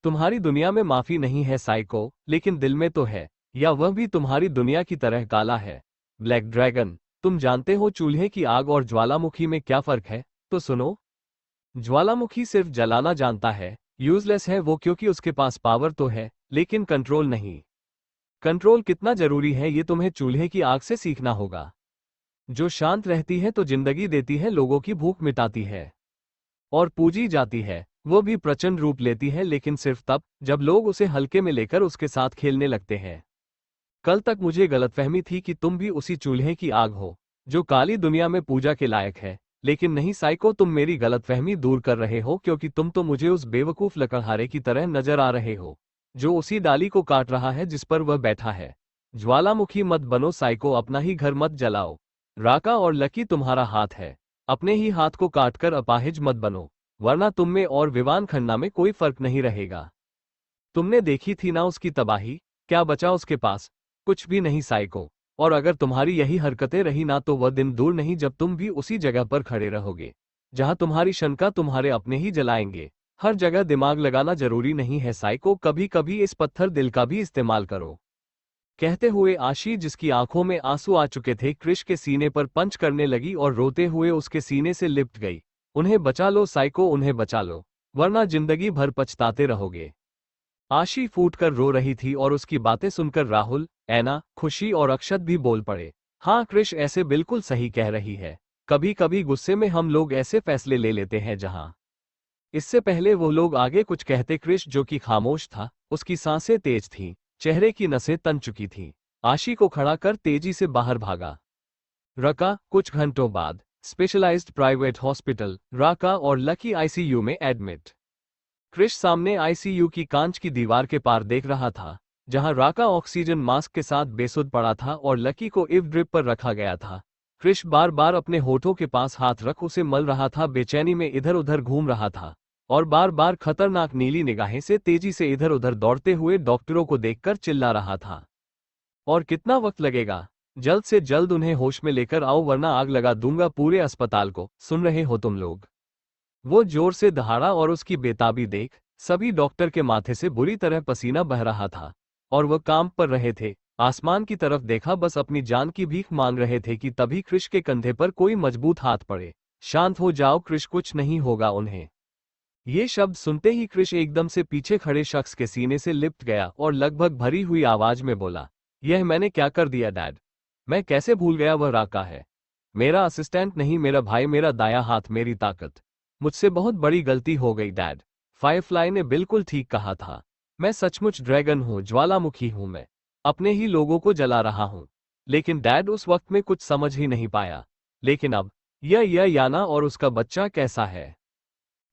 तुम्हारी दुनिया में माफी नहीं है साइको, लेकिन दिल में तो है, या वह भी तुम्हारी दुनिया की तरह काला है। ब्लैक ड्रैगन, तुम जानते हो चूल्हे की आग और ज्वालामुखी में क्या फर्क है? तो सुनो। ज्वालामुखी सिर्फ जलाना जानता है, यूजलेस है वो, क्योंकि उसके पास पावर तो है लेकिन कंट्रोल नहीं। कंट्रोल कितना जरूरी है ये तुम्हें चूल्हे की आग से सीखना होगा। जो शांत रहती है तो जिंदगी देती है, लोगों की भूख मिटाती है और पूजी जाती है, वो भी प्रचंड रूप लेती है, लेकिन सिर्फ तब जब लोग उसे हल्के में लेकर उसके साथ खेलने लगते हैं। कल तक मुझे गलतफहमी थी कि तुम भी उसी चूल्हे की आग हो, जो काली दुनिया में पूजा के लायक है, लेकिन नहीं साइको, तुम मेरी गलतफहमी दूर कर रहे हो, क्योंकि तुम तो मुझे उस बेवकूफ लकड़हारे की तरह नजर आ रहे हो, जो उसी डाली को काट रहा है जिस पर वह बैठा है। ज्वालामुखी मत बनो साइको, अपना ही घर मत जलाओ। राका और लकी तुम्हारा हाथ है, अपने ही हाथ को काटकर अपाहिज मत बनो, वरना तुम में और विवान खन्ना में कोई फर्क नहीं रहेगा। तुमने देखी थी ना उसकी तबाही, क्या बचा उसके पास? कुछ भी नहीं साइको, और अगर तुम्हारी यही हरकतें रही ना तो वह दिन दूर नहीं जब तुम भी उसी जगह पर खड़े रहोगे, जहां तुम्हारी शंका तुम्हारे अपने ही जलाएंगे। हर जगह दिमाग लगाना जरूरी नहीं है साइको, कभी कभी इस पत्थर दिल का भी इस्तेमाल करो। कहते हुए आशी, जिसकी आंखों में आंसू आ चुके थे, कृष के सीने पर पंच करने लगी और रोते हुए उसके सीने से लिपट गई। उन्हें बचा लो साइको, उन्हें बचा लो, वरना जिंदगी भर पछताते रहोगे। आशी फूटकर रो रही थी और उसकी बातें सुनकर राहुल, ऐना, खुशी और अक्षत भी बोल पड़े। हाँ क्रिश ऐसे बिल्कुल सही कह रही है। कभी कभी गुस्से में हम लोग ऐसे फैसले ले लेते हैं जहां इससे पहले वो लोग आगे कुछ कहते। क्रिश जो कि खामोश था, उसकी सांसें तेज थीं, चेहरे की नसें तन चुकी थीं। आशी को खड़ा कर तेजी से बाहर भागा। रका कुछ घंटों बाद स्पेशलाइज्ड प्राइवेट हॉस्पिटल राका और लकी आईसीयू में एडमिट। क्रिश सामने आईसीयू की कांच की दीवार के पार देख रहा था, जहां राका ऑक्सीजन मास्क के साथ बेसुध पड़ा था और लकी को इव ड्रिप पर रखा गया था। क्रिश बार बार अपने होठों के पास हाथ रख उसे मल रहा था, बेचैनी में इधर उधर घूम रहा था और बार बार खतरनाक नीली निगाहें से तेजी से इधर उधर दौड़ते हुए डॉक्टरों को देखकर चिल्ला रहा था। और कितना वक्त लगेगा? जल्द से जल्द उन्हें होश में लेकर आओ वरना आग लगा दूंगा पूरे अस्पताल को, सुन रहे हो तुम लोग? वो जोर से दहाड़ा और उसकी बेताबी देख सभी डॉक्टर के माथे से बुरी तरह पसीना बह रहा था और वह काम पर रहे थे। आसमान की तरफ देखा, बस अपनी जान की भीख मांग रहे थे कि तभी क्रिश के कंधे पर कोई मजबूत हाथ पड़े। शांत हो जाओ क्रिश, कुछ नहीं होगा उन्हें। ये शब्द सुनते ही क्रिश एकदम से पीछे खड़े शख्स के सीने से लिपट गया और लगभग भरी हुई आवाज में बोला, यह मैंने क्या कर दिया डैड? मैं कैसे भूल गया वह राका है। मेरा असिस्टेंट नहीं, मेरा भाई, मेरा दाया हाथ, मेरी ताकत। मुझसे बहुत बड़ी गलती हो गई डैड। फायरफ्लाई ने बिल्कुल ठीक कहा था। मैं सचमुच ड्रैगन हूँ, ज्वालामुखी हूँ, मैं अपने ही लोगों को जला रहा हूँ। लेकिन डैड उस वक्त में कुछ समझ ही नहीं पाया। लेकिन अब यह याना और उसका बच्चा कैसा है?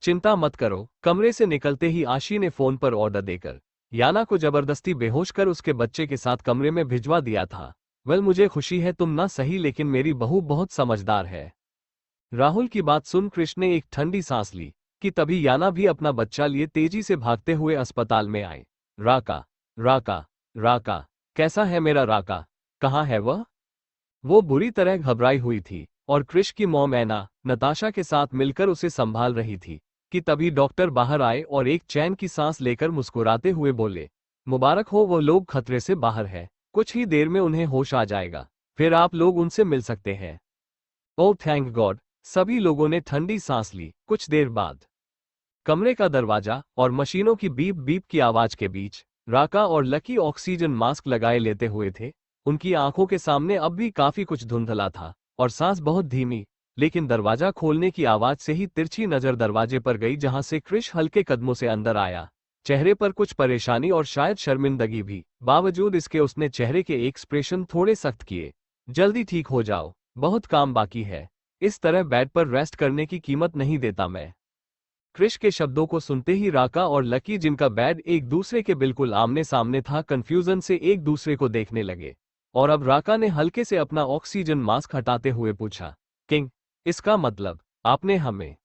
चिंता मत करो। कमरे से निकलते ही आशी ने फोन पर ऑर्डर देकर याना को जबरदस्ती बेहोश कर उसके बच्चे के साथ कमरे में भिजवा दिया था। वेल मुझे खुशी है, तुम ना सही लेकिन मेरी बहू बहुत समझदार है। राहुल की बात सुन कृष्ण ने एक ठंडी सांस ली कि तभी याना भी अपना बच्चा लिए तेजी से भागते हुए अस्पताल में आए। राका, राका, राका, कैसा है मेरा राका? कहाँ है वह? वो बुरी तरह घबराई हुई थी और क्रिश की मॉम ऐना नताशा के साथ मिलकर उसे संभाल रही थी कि तभी डॉक्टर बाहर आए और एक चैन की सांस लेकर मुस्कुराते हुए बोले, मुबारक हो, वो लोग खतरे से बाहर है। कुछ ही देर में उन्हें होश आ जाएगा, फिर आप लोग उनसे मिल सकते हैं। ओह थैंक गॉड, सभी लोगों ने ठंडी सांस ली। कुछ देर बाद कमरे का दरवाजा और मशीनों की बीप बीप की आवाज के बीच राका और लकी ऑक्सीजन मास्क लगाए लेते हुए थे। उनकी आंखों के सामने अब भी काफी कुछ धुंधला था और सांस बहुत धीमी, लेकिन दरवाजा खोलने की आवाज से ही तिरछी नजर दरवाजे पर गई, जहां से क्रिश हल्के कदमों से अंदर आया। चेहरे पर कुछ परेशानी और शायद शर्मिंदगी भी, बावजूद इसके उसने चेहरे के एक्सप्रेशन थोड़े सख्त किए। जल्दी ठीक हो जाओ, बहुत काम बाकी है। इस तरह बेड पर रेस्ट करने की कीमत नहीं देता मैं। क्रिश के शब्दों को सुनते ही राका और लकी, जिनका बेड एक दूसरे के बिल्कुल आमने सामने था, कंफ्यूजन से एक दूसरे को देखने लगे। और अब राका ने हल्के से अपना ऑक्सीजन मास्क हटाते हुए पूछा, किंग, इसका मतलब आपने हमें?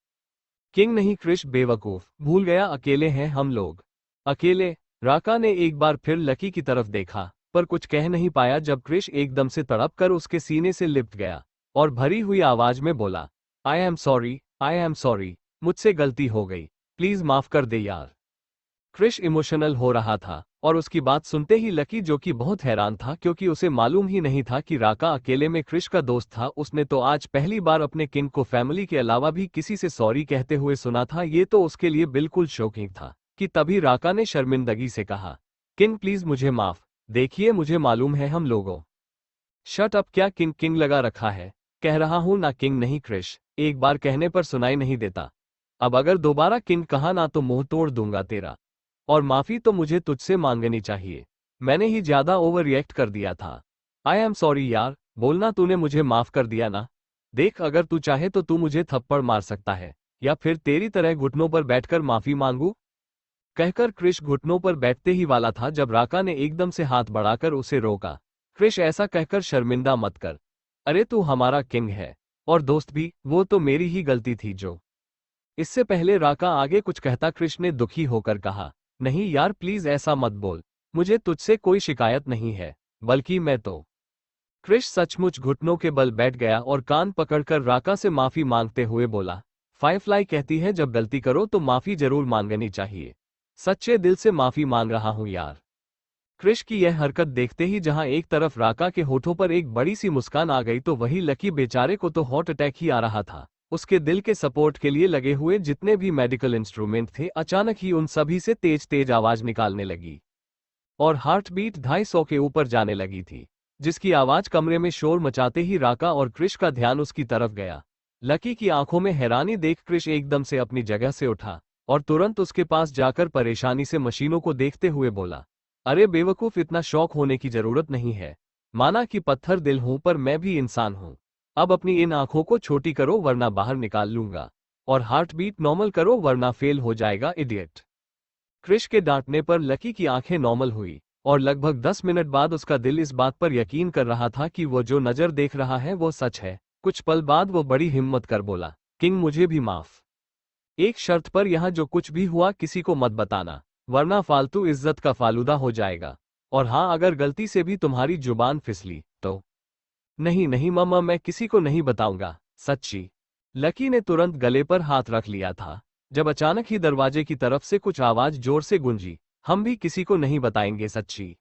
किंग नहीं क्रिश बेवकूफ, भूल गया अकेले हैं हम लोग। अकेले? राका ने एक बार फिर लकी की तरफ देखा पर कुछ कह नहीं पाया जब क्रिश एकदम से तड़प कर उसके सीने से लिपट गया और भरी हुई आवाज में बोला, I am sorry, I am sorry, मुझसे गलती हो गई, प्लीज माफ कर दे यार। क्रिश इमोशनल हो रहा था और उसकी बात सुनते ही लकी, जो कि बहुत हैरान था क्योंकि उसे मालूम ही नहीं था कि राका अकेले में क्रिश का दोस्त था, उसने तो आज पहली बार अपने किंग को फैमिली के अलावा भी किसी से सॉरी कहते हुए सुना था। ये तो उसके लिए बिल्कुल शॉकिंग था कि तभी राका ने शर्मिंदगी से कहा, किंग प्लीज मुझे माफ, देखिए मुझे मालूम है हम लोगों। शट अप, क्या किंग किंग लगा रखा है? कह रहा हूं ना किंग नहीं क्रिश, एक बार कहने पर सुनाई नहीं देता। अब अगर दोबारा किंग कहा ना तो मुंह तोड़ दूंगा तेरा। और माफी तो मुझे तुझसे मांगनी चाहिए, मैंने ही ज्यादा ओवर रिएक्ट कर दिया था। आई एम सॉरी यार, बोलना तूने मुझे माफ कर दिया ना। देख अगर तू चाहे तो तू मुझे थप्पड़ मार सकता है या फिर तेरी तरह घुटनों पर बैठकर माफी मांगू। कहकर क्रिश घुटनों पर बैठते ही वाला था जब राका ने एकदम से हाथ बढ़ाकर उसे रोका। क्रिश ऐसा कहकर शर्मिंदा मत कर, अरे तू हमारा किंग है और दोस्त भी, वो तो मेरी ही गलती थी जो। इससे पहले राका आगे कुछ कहता क्रिश ने दुखी होकर कहा, नहीं यार प्लीज ऐसा मत बोल, मुझे तुझसे कोई शिकायत नहीं है, बल्कि मैं तो। क्रिश सचमुच घुटनों के बल बैठ गया और कान पकड़कर राका से माफी मांगते हुए बोला, फायरफ्लाई कहती है जब गलती करो तो माफी जरूर मांगनी चाहिए। सच्चे दिल से माफी मांग रहा हूं यार। क्रिश की यह हरकत देखते ही जहां एक तरफ राका के होठों पर एक बड़ी सी मुस्कान आ गई तो वहीं लकी बेचारे को तो हार्ट अटैक ही आ रहा था। उसके दिल के सपोर्ट के लिए लगे हुए जितने भी मेडिकल इंस्ट्रूमेंट थे अचानक ही उन सभी से तेज तेज आवाज निकालने लगी और हार्ट बीट 250 के ऊपर जाने लगी थी, जिसकी आवाज कमरे में शोर मचाते ही राका और क्रिश का ध्यान उसकी तरफ गया। लकी की आंखों में हैरानी देख क्रिश एकदम से अपनी जगह से उठा और तुरंत उसके पास जाकर परेशानी से मशीनों को देखते हुए बोला, अरे बेवकूफ, इतना शौक होने की जरूरत नहीं है। माना कि पत्थर दिल हूं पर मैं भी इंसान हूं। अब अपनी इन आंखों को छोटी करो वरना बाहर निकाल लूंगा, और हार्ट बीट नॉर्मल करो वरना फेल हो जाएगा इडियट। क्रिश के डांटने पर लकी की आंखें नॉर्मल हुई और लगभग 10 मिनट बाद उसका दिल इस बात पर यकीन कर रहा था कि वो जो नजर देख रहा है वो सच है। कुछ पल बाद वो बड़ी हिम्मत कर बोला, किंग मुझे भी माफ। एक शर्त पर, यहाँ जो कुछ भी हुआ किसी को मत बताना, वरना फालतू इज्जत का फालूदा हो जाएगा। और हाँ, अगर गलती से भी तुम्हारी जुबान फिसली तो। नहीं नहीं मम्मा, मैं किसी को नहीं बताऊंगा, सच्ची। लकी ने तुरंत गले पर हाथ रख लिया था जब अचानक ही दरवाजे की तरफ से कुछ आवाज जोर से गूंजी, हम भी किसी को नहीं बताएंगे, सच्ची।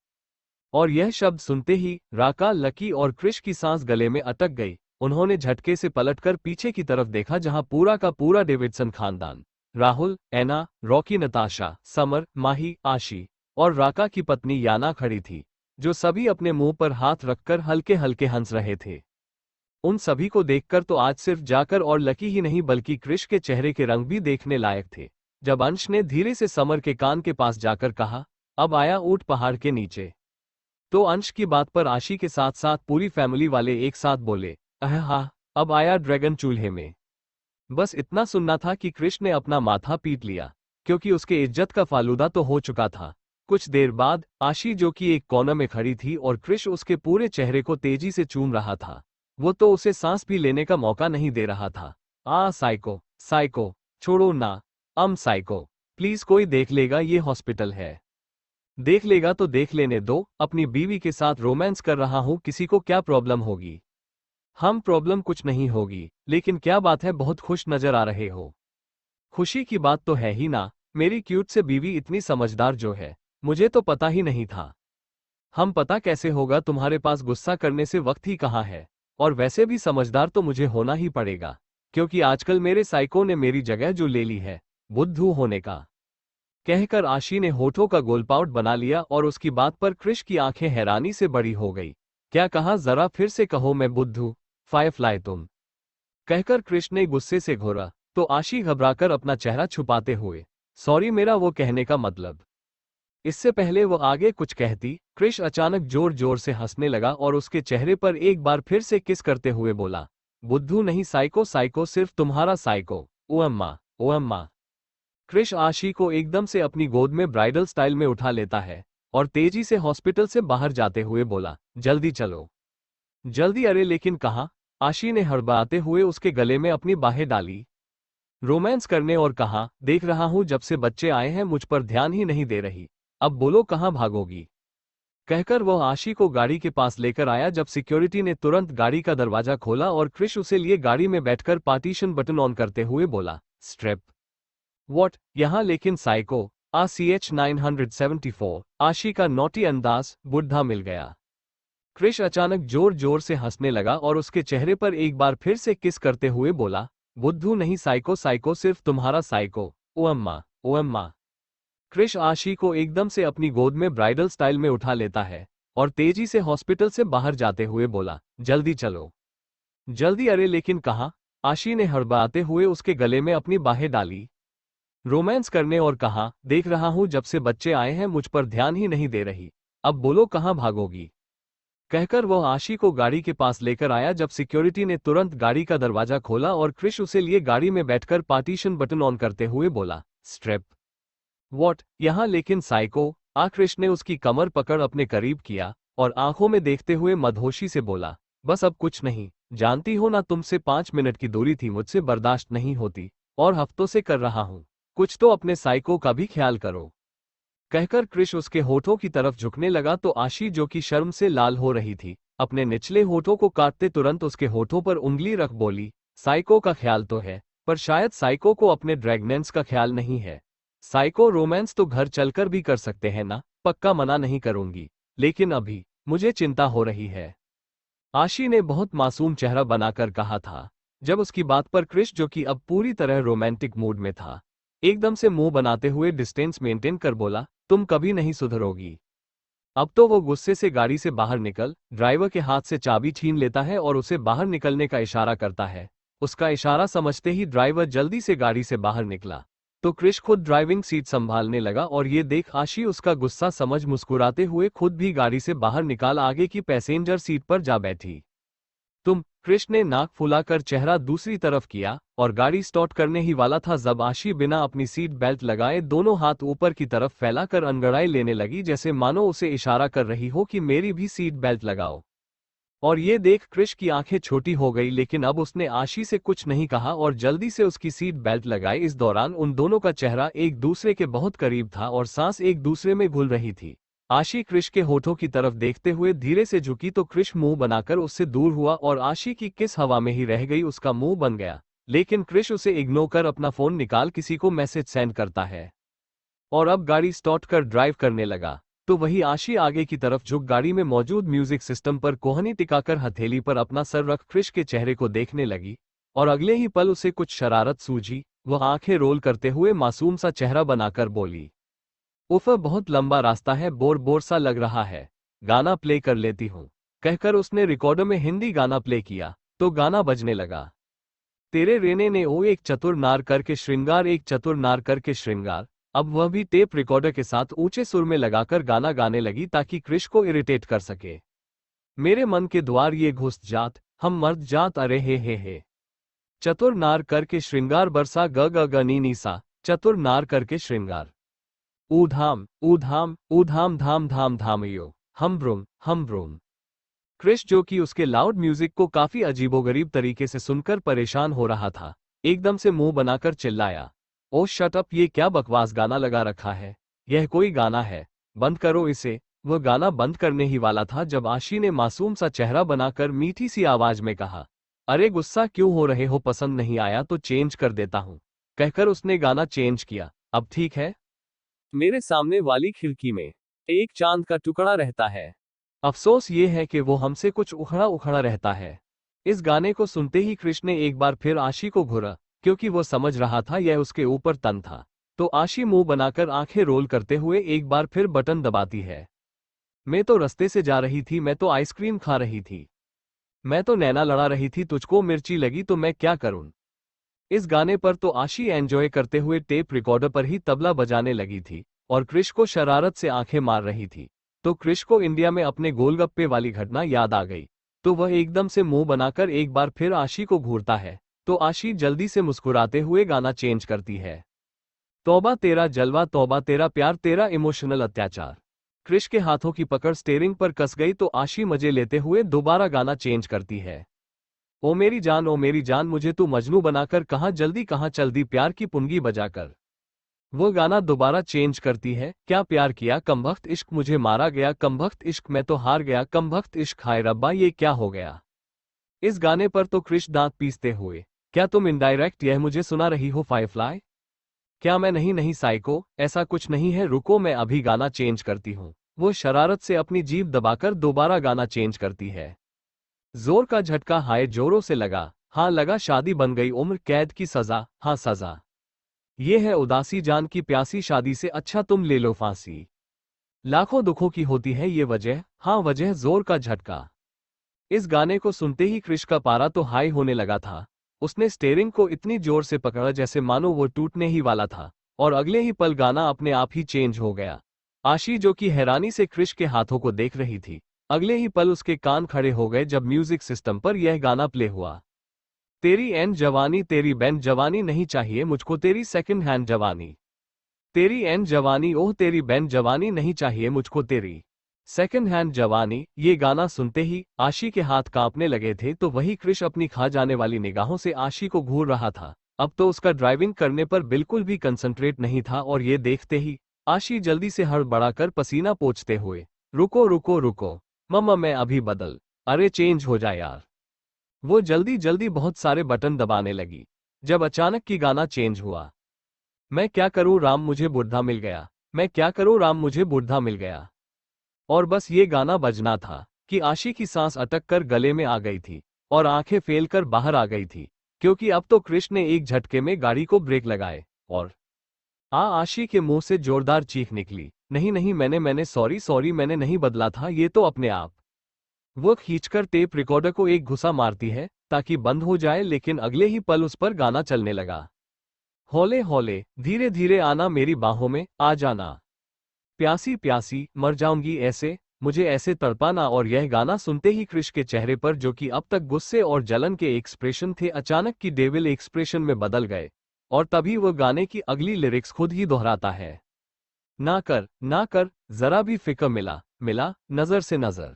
और यह शब्द सुनते ही राका, लकी और क्रिश की सांस गले में अटक गई। उन्होंने झटके से पलटकर पीछे की तरफ देखा जहां पूरा का पूरा डेविडसन खानदान, राहुल, एना, रॉकी, नताशा, समर, माही, आशी और राका की पत्नी याना खड़ी थी, जो सभी अपने मुंह पर हाथ रखकर हल्के हल्के हंस रहे थे। उन सभी को देखकर तो आज सिर्फ जाकर और लकी ही नहीं बल्कि क्रिश के चेहरे के रंग भी देखने लायक थे। जब अंश ने धीरे से समर के कान के पास जाकर कहा, अब आया ऊंट पहाड़ के नीचे, तो अंश की बात पर आशी के साथ साथ पूरी फैमिली वाले एक साथ बोले, हाँ, अब आया ड्रैगन चूल्हे में। बस इतना सुनना था कि क्रिश ने अपना माथा पीट लिया, क्योंकि उसके इज्जत का फालूदा तो हो चुका था। कुछ देर बाद आशी, जो कि एक कोने में खड़ी थी और क्रिश उसके पूरे चेहरे को तेजी से चूम रहा था, वो तो उसे सांस भी लेने का मौका नहीं दे रहा था। साइको, साइको, छोड़ो ना, साइको, प्लीज, कोई देख लेगा, ये हॉस्पिटल है। देख लेगा तो देख लेने दो, अपनी बीवी के साथ रोमांस कर रहा हूं, किसी को क्या प्रॉब्लम होगी। हम प्रॉब्लम कुछ नहीं होगी, लेकिन क्या बात है, बहुत खुश नजर आ रहे हो। खुशी की बात तो है ही ना, मेरी क्यूट से बीवी इतनी समझदार जो है, मुझे तो पता ही नहीं था। हम पता कैसे होगा, तुम्हारे पास गुस्सा करने से वक्त ही कहाँ है। और वैसे भी समझदार तो मुझे होना ही पड़ेगा, क्योंकि आजकल मेरे साइको ने मेरी जगह जो ले ली है, बुद्धू होने का। कहकर आशी ने होठों का गोलपाउट बना लिया और उसकी बात पर क्रिश की आंखें हैरानी से बड़ी हो गई। क्या कहा, जरा फिर से कहो, मैं बुद्धू, फायरफ्लाई तुम। कहकर क्रिश ने गुस्से से घोरा तो आशी घबराकर अपना चेहरा छुपाते हुए, सॉरी, मेरा वो कहने का मतलब। इससे पहले वो आगे कुछ कहती, क्रिश अचानक जोर जोर से हंसने लगा और उसके चेहरे पर एक बार फिर से किस करते हुए बोला, बुद्धू नहीं, साइको, साइको, सिर्फ तुम्हारा साइको। ओ अम्मा, ओ अम्मा। क्रिश आशी को एकदम से अपनी गोद में ब्राइडल स्टाइल में उठा लेता है और तेजी से हॉस्पिटल से बाहर जाते हुए बोला, जल्दी चलो, जल्दी। अरे लेकिन कहाँ? आशी ने हड़बड़ाते हुए उसके गले में अपनी बाहें डाली। रोमांस करने, और कहा, देख रहा हूं जब से बच्चे आए हैं मुझ पर ध्यान ही नहीं दे रही, अब बोलो कहाँ भागोगी। कहकर वह आशी को गाड़ी के पास लेकर आया जब सिक्योरिटी ने तुरंत गाड़ी का दरवाजा खोला और क्रिश उसे लिए गाड़ी में बैठकर पार्टीशन बटन ऑन करते हुए बोला, स्ट्रेप। वॉट यहाँ? लेकिन साइको, CH 974, आशी का नोटी अंदाज, बुढ़ा मिल गया। क्रिश अचानक जोर जोर से हंसने लगा और उसके चेहरे पर एक बार फिर से किस करते हुए बोला, बुद्धू नहीं, साइको, साइको, सिर्फ तुम्हारा साइको। ओ अम्मा, ओ अम्मा। क्रिश आशी को एकदम से अपनी गोद में ब्राइडल स्टाइल में उठा लेता है और तेजी से हॉस्पिटल से बाहर जाते हुए बोला, जल्दी चलो, जल्दी। अरे लेकिन कहाँ? आशी ने हड़बड़ाते हुए उसके गले में अपनी बाहें डाली। रोमांस करने, और कहा, देख रहा हूं जब से बच्चे आए हैं मुझ पर ध्यान ही नहीं दे रही, अब बोलो कहाँ भागोगी। कहकर वह आशी को गाड़ी के पास लेकर आया जब सिक्योरिटी ने तुरंत गाड़ी का दरवाजा खोला और क्रिश उसे लिए गाड़ी में बैठकर पार्टीशन बटन ऑन करते हुए बोला, स्ट्रेप। वॉट यहाँ? लेकिन साइको, क्रिश ने उसकी कमर पकड़ अपने करीब किया और आंखों में देखते हुए मदहोशी से बोला, बस अब कुछ नहीं, जानती हो ना, तुमसे 5 मिनट की दूरी थी, मुझसे बर्दाश्त नहीं होती और हफ्तों से कर रहा हूं, कुछ तो अपने साइको का भी ख्याल करो। कहकर क्रिश उसके होठों की तरफ झुकने लगा तो आशी, जो कि शर्म से लाल हो रही थी, अपने निचले होठों को काटते तुरंत उसके होठों पर उंगली रख बोली, साइको का ख्याल तो है, पर शायद साइको को अपने ड्रैगनेंस का ख्याल नहीं है। साइको, रोमांस तो घर चलकर भी कर सकते हैं ना, पक्का मना नहीं करूंगी, लेकिन अभी मुझे चिंता हो रही है। आशी ने बहुत मासूम चेहरा बनाकर कहा था, जब उसकी बात पर क्रिश, जो कि अब पूरी तरह रोमांटिक मूड में था, एकदम से मुंह बनाते हुए डिस्टेंस मेंटेन कर बोला, तुम कभी नहीं सुधरोगी। अब तो वो गुस्से से गाड़ी से बाहर निकल ड्राइवर के हाथ से चाबी छीन लेता है और उसे बाहर निकलने का इशारा करता है। उसका इशारा समझते ही ड्राइवर जल्दी से गाड़ी से बाहर निकला तो क्रिश खुद ड्राइविंग सीट संभालने लगा और ये देख आशी उसका गुस्सा समझ मुस्कुराते हुए खुद भी गाड़ी से बाहर निकाल आगे की पैसेंजर सीट पर जा बैठी। तुम, क्रिश ने नाक फुलाकर चेहरा दूसरी तरफ किया और गाड़ी स्टार्ट करने ही वाला था जब आशी बिना अपनी सीट बेल्ट लगाए दोनों हाथ ऊपर की तरफ फैलाकर अंगड़ाई लेने लगी, जैसे मानो उसे इशारा कर रही हो कि मेरी भी सीट बेल्ट लगाओ। और ये देख क्रिश की आंखें छोटी हो गई, लेकिन अब उसने आशी से कुछ नहीं कहा और जल्दी से उसकी सीट बेल्ट लगाई। इस दौरान उन दोनों का चेहरा एक दूसरे के बहुत करीब था और सांस एक दूसरे में घुल रही थी। आशी क्रिश के होठों की तरफ देखते हुए धीरे से झुकी तो क्रिश मुंह बनाकर उससे दूर हुआ और आशी की किस हवा में ही रह गई, उसका मुंह बन गया। लेकिन क्रिश उसे इग्नोर कर अपना फोन निकाल किसी को मैसेज सेंड करता है और अब गाड़ी स्टार्ट कर ड्राइव करने लगा। तो वही आशी आगे की तरफ झुक गाड़ी में मौजूद म्यूजिक सिस्टम पर कोहनी टिकाकर हथेली पर अपना सर रख क्रिश के चेहरे को देखने लगी और अगले ही पल उसे कुछ शरारत सूझी। वह आंखें रोल करते हुए मासूम सा चेहरा बनाकर बोली, उफ, बहुत लंबा रास्ता है, बोर बोर सा लग रहा है, गाना प्ले कर लेती हूँ। कहकर उसने रिकॉर्डर में हिंदी गाना प्ले किया तो गाना बजने लगा। तेरे रेने ने ओ एक चतुर नार करके श्रृंगार, एक चतुर नार करके श्रृंगार। अब वह भी टेप रिकॉर्डर के साथ ऊंचे सुर में लगाकर गाना गाने लगी ताकि क्रिश को इरिटेट कर सके। मेरे मन के द्वार ये घुस जात, हम मर्द जात, अरे हे। चतुर नार करके श्रृंगार बरसा ग ग ग नी नी सा, चतुर नार करके श्रृंगार। ऊधाम ऊधाम ऊधाम धाम धाम धामयो, हम ब्रूम। क्रिश, जो कि उसके लाउड म्यूजिक को काफी अजीबोगरीब तरीके से सुनकर परेशान हो रहा था, एकदम से मुंह बनाकर चिल्लाया, ओ शट अप, ये क्या बकवास गाना लगा रखा है, यह कोई गाना है, बंद करो इसे। वह गाना बंद करने ही वाला था जब आशी ने मासूम सा चेहरा बनाकर मीठी सी आवाज में कहा, अरे गुस्सा क्यों हो रहे हो, पसंद नहीं आया तो चेंज कर देता हूं। कहकर उसने गाना चेंज किया। अब ठीक है। मेरे सामने वाली खिड़की में एक चांद का टुकड़ा रहता है, अफसोस ये है कि वो हमसे कुछ उखड़ा उखड़ा रहता है। इस गाने को सुनते ही क्रिश ने एक बार फिर आशी को घूरा, क्योंकि वो समझ रहा था यह उसके ऊपर तन था। तो आशी मुंह बनाकर आंखें रोल करते हुए एक बार फिर बटन दबाती है। मैं तो रास्ते से जा रही थी, मैं तो आइसक्रीम खा रही थी, मैं तो नैना लड़ा रही थी, तुझको मिर्ची लगी तो मैं क्या करूं। इस गाने पर तो आशी एंजॉय करते हुए टेप रिकॉर्डर पर ही तबला बजाने लगी थी और क्रिश को शरारत से आंखें मार रही थी। तो क्रिश को इंडिया में अपने गोलगप्पे वाली घटना याद आ गई, तो वह एकदम से मुंह बनाकर एक बार फिर आशी को घूरता है। तो आशी जल्दी से मुस्कुराते हुए गाना चेंज करती है, तौबा तेरा जलवा, तौबा तेरा प्यार, तेरा इमोशनल अत्याचार। क्रिश के हाथों की पकड़ स्टीयरिंग पर कस गई तो आशी मजे लेते हुए दोबारा गाना चेंज करती है, ओ मेरी जान, ओ मेरी जान, मुझे तू मजनू बनाकर कहाँ जल्दी कहाँ चल दी, प्यार की पुंगी बजाकर। वो गाना दोबारा चेंज करती है, क्या प्यार किया कमबख्त इश्क, मुझे मारा गया कमबख्त इश्क, मैं तो हार गया कमबख्त इश्क, हाय रब्बा ये क्या हो गया। इस गाने पर तो क्रिश दांत पीसते हुए, क्या तुम इनडायरेक्ट यह मुझे सुना रही हो फायरफ्लाई? क्या मैं नहीं साइको, ऐसा कुछ नहीं है, रुको मैं अभी गाना चेंज करती हूँ। वो शरारत से अपनी जीभ दबाकर दोबारा गाना चेंज करती है। जोर का झटका, हाय जोरों से लगा, हाँ लगा, शादी बन गई उम्र कैद की सजा, हाँ सजा। ये है उदासी जान की प्यासी, शादी से अच्छा तुम ले लो फांसी। लाखों दुखों की होती है ये वजह, हाँ वजह जोर का झटका। इस गाने को सुनते ही क्रिश का पारा तो हाई होने लगा था। उसने स्टीयरिंग को इतनी जोर से पकड़ा जैसे मानो वो टूटने ही वाला था और अगले ही पल गाना अपने आप ही चेंज हो गया। आशी, जो कि हैरानी से क्रिश के हाथों को देख रही थी, अगले ही पल उसके कान खड़े हो गए जब म्यूजिक सिस्टम पर यह गाना प्ले हुआ, तेरी एन जवानी, तेरी बैन जवानी नहीं चाहिए मुझको, तेरी सेकंड हैंड जवानी। तेरी एन जवानी, ओह तेरी बैन जवानी नहीं चाहिए मुझको, तेरी सेकंड हैंड जवानी। ये गाना सुनते ही आशी के हाथ कांपने लगे थे, तो वही क्रिश अपनी खा जाने वाली निगाहों से आशी को घूर रहा था। अब तो उसका ड्राइविंग करने पर बिल्कुल भी कंसंट्रेट नहीं था और ये देखते ही आशी जल्दी से हड़बड़ाकर पसीना पोंछते हुए, रुको रुको रुको मम्मा, मैं अभी बदल, अरे चेंज हो जाए यार। वो जल्दी जल्दी बहुत सारे बटन दबाने लगी। जब अचानक की गाना चेंज हुआ, मैं क्या करूं राम, मुझे बुढ़ा मिल गया, मैं क्या करूं राम, मुझे बुढ़ा मिल गया। और बस ये गाना बजना था कि आशी की सांस अटक कर गले में आ गई थी और आंखें फेल कर बाहर आ गई थी, क्योंकि अब तो क्रिश ने एक झटके में गाड़ी को ब्रेक लगाए और आशी के मुंह से जोरदार चीख निकली। नहीं नहीं, मैंने सॉरी सॉरी, मैंने नहीं बदला था, ये तो अपने आप। वो खींचकर टेप रिकॉर्डर को एक घुसा मारती है ताकि बंद हो जाए, लेकिन अगले ही पल उस पर गाना चलने लगा। हौले हौले धीरे धीरे आना मेरी बाहों में, आ जाना प्यासी प्यासी, मर जाऊंगी ऐसे, मुझे ऐसे तड़पाना। और यह गाना सुनते ही क्रिश के चेहरे पर, जो कि अब तक गुस्से और जलन के एक्सप्रेशन थे, अचानक की डेविल एक्सप्रेशन में बदल गए। और तभी वो गाने की अगली लिरिक्स खुद ही दोहराता है। ना कर जरा भी फिक्र, मिला मिला नजर से नजर,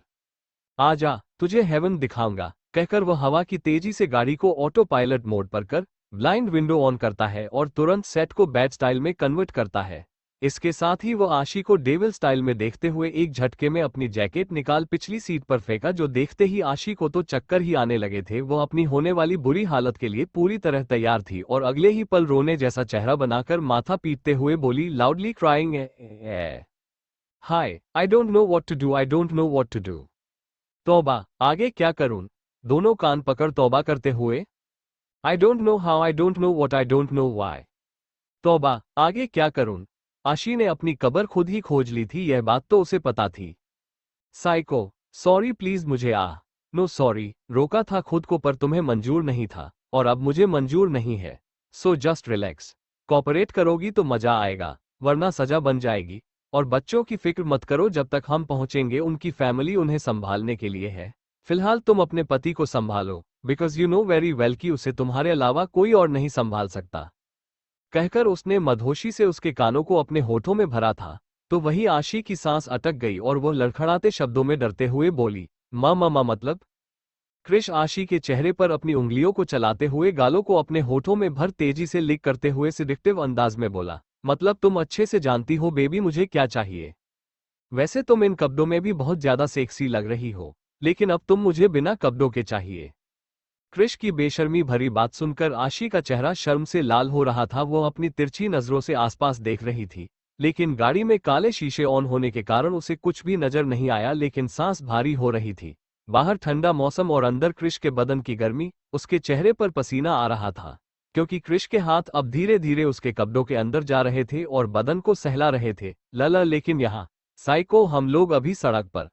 आजा तुझे हेवन दिखाऊंगा। कहकर वह हवा की तेजी से गाड़ी को ऑटो पायलट मोड पर कर ब्लाइंड विंडो ऑन करता है और तुरंत सेट को बैड स्टाइल में कन्वर्ट करता है। इसके साथ ही वह आशी को डेविल स्टाइल में देखते हुए एक झटके में अपनी जैकेट निकाल पिछली सीट पर फेंका, जो देखते ही आशी को तो चक्कर ही आने लगे थे। वो अपनी होने वाली बुरी हालत के लिए पूरी तरह तैयार थी और अगले ही पल रोने जैसा चेहरा बनाकर माथा पीटते हुए बोली, लाउडली क्राइंग, हाय I don't know what to do, I don't know what to do. तौबा, आगे क्या करूं? दोनों कान पकड़ तौबा करते हुए, आई don't know how, I don't know what, I don't know why. तौबा, आगे क्या करूं? आशी ने अपनी कब्र खुद ही खोज ली थी, यह बात तो उसे पता थी। साइको, सॉरी प्लीज मुझे नो सॉरी, रोका था खुद को पर तुम्हें मंजूर नहीं था और अब मुझे मंजूर नहीं है। सो जस्ट रिलैक्स, कॉपरेट करोगी तो मजा आएगा, वरना सजा बन जाएगी। और बच्चों की फिक्र मत करो, जब तक हम पहुंचेंगे उनकी फैमिली उन्हें संभालने के लिए है। फिलहाल तुम अपने पति को संभालो, because you know very well कि उसे तुम्हारे अलावा कोई और नहीं संभाल सकता। कहकर उसने मदहोशी से उसके कानों को अपने होठों में भरा था, तो वही आशी की सांस अटक गई और वह लड़खड़ाते शब्दों में डरते हुए बोली, मामा मतलब? क्रिश आशी के चेहरे पर अपनी उंगलियों को चलाते हुए गालों को अपने होठों में भर तेजी से लिक करते हुए सिडिक्टिव अंदाज में बोला, मतलब तुम अच्छे से जानती हो बेबी मुझे क्या चाहिए। वैसे तुम इन कपड़ों में भी बहुत ज्यादा सेक्सी लग रही हो, लेकिन अब तुम मुझे बिना कपड़ों के चाहिए। क्रिश की बेशर्मी भरी बात सुनकर आशी का चेहरा शर्म से लाल हो रहा था। वो अपनी तिरछी नजरों से आसपास देख रही थी, लेकिन गाड़ी में काले शीशे ऑन होने के कारण उसे कुछ भी नजर नहीं आया, लेकिन सांस भारी हो रही थी। बाहर ठंडा मौसम और अंदर क्रिश के बदन की गर्मी, उसके चेहरे पर पसीना आ रहा था, क्योंकि क्रिश के हाथ अब धीरे धीरे उसके कपड़ों के अंदर जा रहे थे और बदन को सहला रहे थे। लला, लेकिन यहाँ साइको, हम लोग अभी सड़क पर।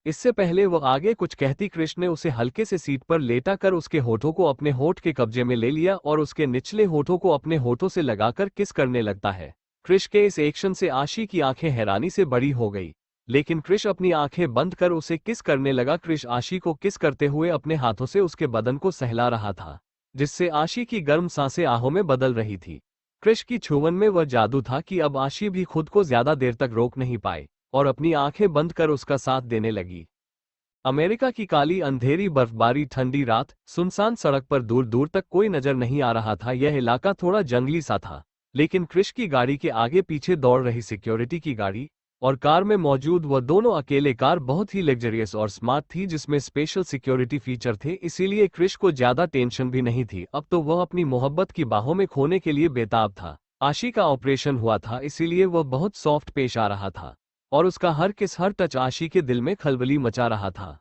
इससे पहले वह आगे कुछ कहती, क्रिश ने उसे हल्के से सीट पर लेटा कर उसके होठों को अपने होठ के कब्जे में ले लिया और उसके निचले होठों को अपने होठों से लगाकर किस करने लगता है। क्रिश के इस एक्शन से आशी की आंखें हैरानी से बड़ी हो गई, लेकिन क्रिश अपनी आंखें बंद कर उसे किस करने लगा। क्रिश आशी को किस करते हुए अपने हाथों से उसके बदन को सहला रहा था, जिससे आशी की गर्म सांसें आहों में बदल रही थी। क्रिश की छुवन में वह जादू था कि अब आशी भी खुद को ज्यादा देर तक रोक नहीं पाई और अपनी आंखें बंद कर उसका साथ देने लगी। अमेरिका की काली अंधेरी बर्फबारी ठंडी रात, सुनसान सड़क पर दूर दूर तक कोई नजर नहीं आ रहा था। यह इलाका थोड़ा जंगली सा था, लेकिन क्रिश की गाड़ी के आगे पीछे दौड़ रही सिक्योरिटी की गाड़ी और कार में मौजूद वह दोनों अकेले कार बहुत ही लग्जरियस और स्मार्ट थी, जिसमें स्पेशल सिक्योरिटी फीचर थे। इसीलिए क्रिश को ज्यादा टेंशन भी नहीं थी। अब तो वह अपनी मोहब्बत की बाहों में खोने के लिए बेताब था। आशी का ऑपरेशन हुआ था, इसीलिए वह बहुत सॉफ्ट पेश आ रहा था और उसका हर किस हर टच आशी के दिल में खलबली मचा रहा था।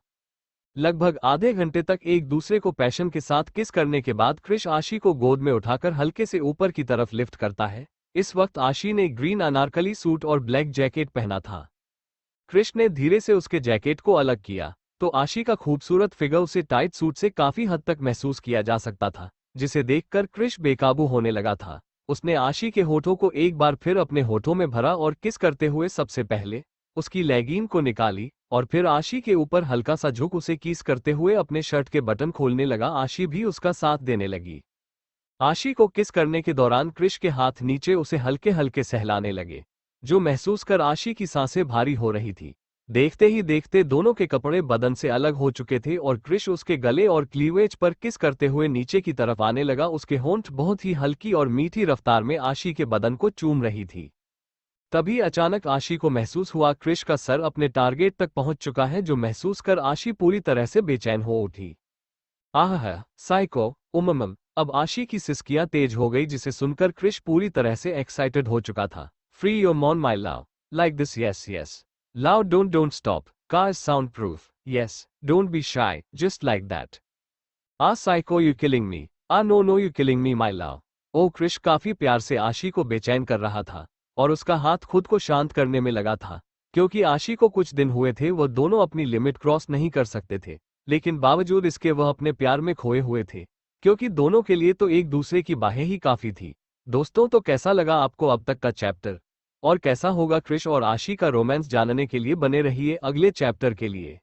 लगभग आधे घंटे तक एक दूसरे को पैशन के साथ किस करने के बाद क्रिश आशी को गोद में उठाकर हल्के से ऊपर की तरफ लिफ्ट करता है। इस वक्त आशी ने ग्रीन अनारकली सूट और ब्लैक जैकेट पहना था। क्रिश ने धीरे से उसके जैकेट को अलग किया तो आशी का खूबसूरत फिगर उसे टाइट सूट से काफी हद तक महसूस किया जा सकता था, जिसे देखकर क्रिश बेकाबू होने लगा था। उसने आशी के होठों को एक बार फिर अपने होठों में भरा और किस करते हुए सबसे पहले उसकी लेगिन को निकाली और फिर आशी के ऊपर हल्का सा झुक उसे किस करते हुए अपने शर्ट के बटन खोलने लगा। आशी भी उसका साथ देने लगी। आशी को किस करने के दौरान क्रिश के हाथ नीचे उसे हल्के हल्के सहलाने लगे, जो महसूस कर आशी की सांसें भारी हो रही थी। देखते ही देखते दोनों के कपड़े बदन से अलग हो चुके थे और क्रिश उसके गले और क्लीवेज पर किस करते हुए नीचे की तरफ आने लगा। उसके होंठ बहुत ही हल्की और मीठी रफ्तार में आशी के बदन को चूम रही थी। तभी अचानक आशी को महसूस हुआ क्रिश का सर अपने टारगेट तक पहुंच चुका है, जो महसूस कर आशी पूरी तरह से बेचैन हो उठी। आह साइको, अब आशी की सिसकियां तेज हो गई, जिसे सुनकर क्रिश पूरी तरह से एक्साइटेड हो चुका था। Free your moan my love, like this, yes yes, loud, don't stop, car is sound proof, yes, don't be shy, just like that. Psycho, you killing me, no no you killing me my love. Oh Krish काफी प्यार से आशी को बेचैन कर रहा था और उसका हाथ खुद को शांत करने में लगा था, क्योंकि आशी को कुछ दिन हुए थे वह दोनों अपनी लिमिट क्रॉस नहीं कर सकते थे, लेकिन बावजूद इसके वह अपने प्यार में खोए हुए थे, क्योंकि दोनों के लिए तो एक दूसरे की बाहें ही काफी थी। दोस्तों, तो कैसा लगा आपको अब तक का चैप्टर, और कैसा होगा क्रिश और आशी का रोमांस जानने के लिए बने रहिए अगले चैप्टर के लिए।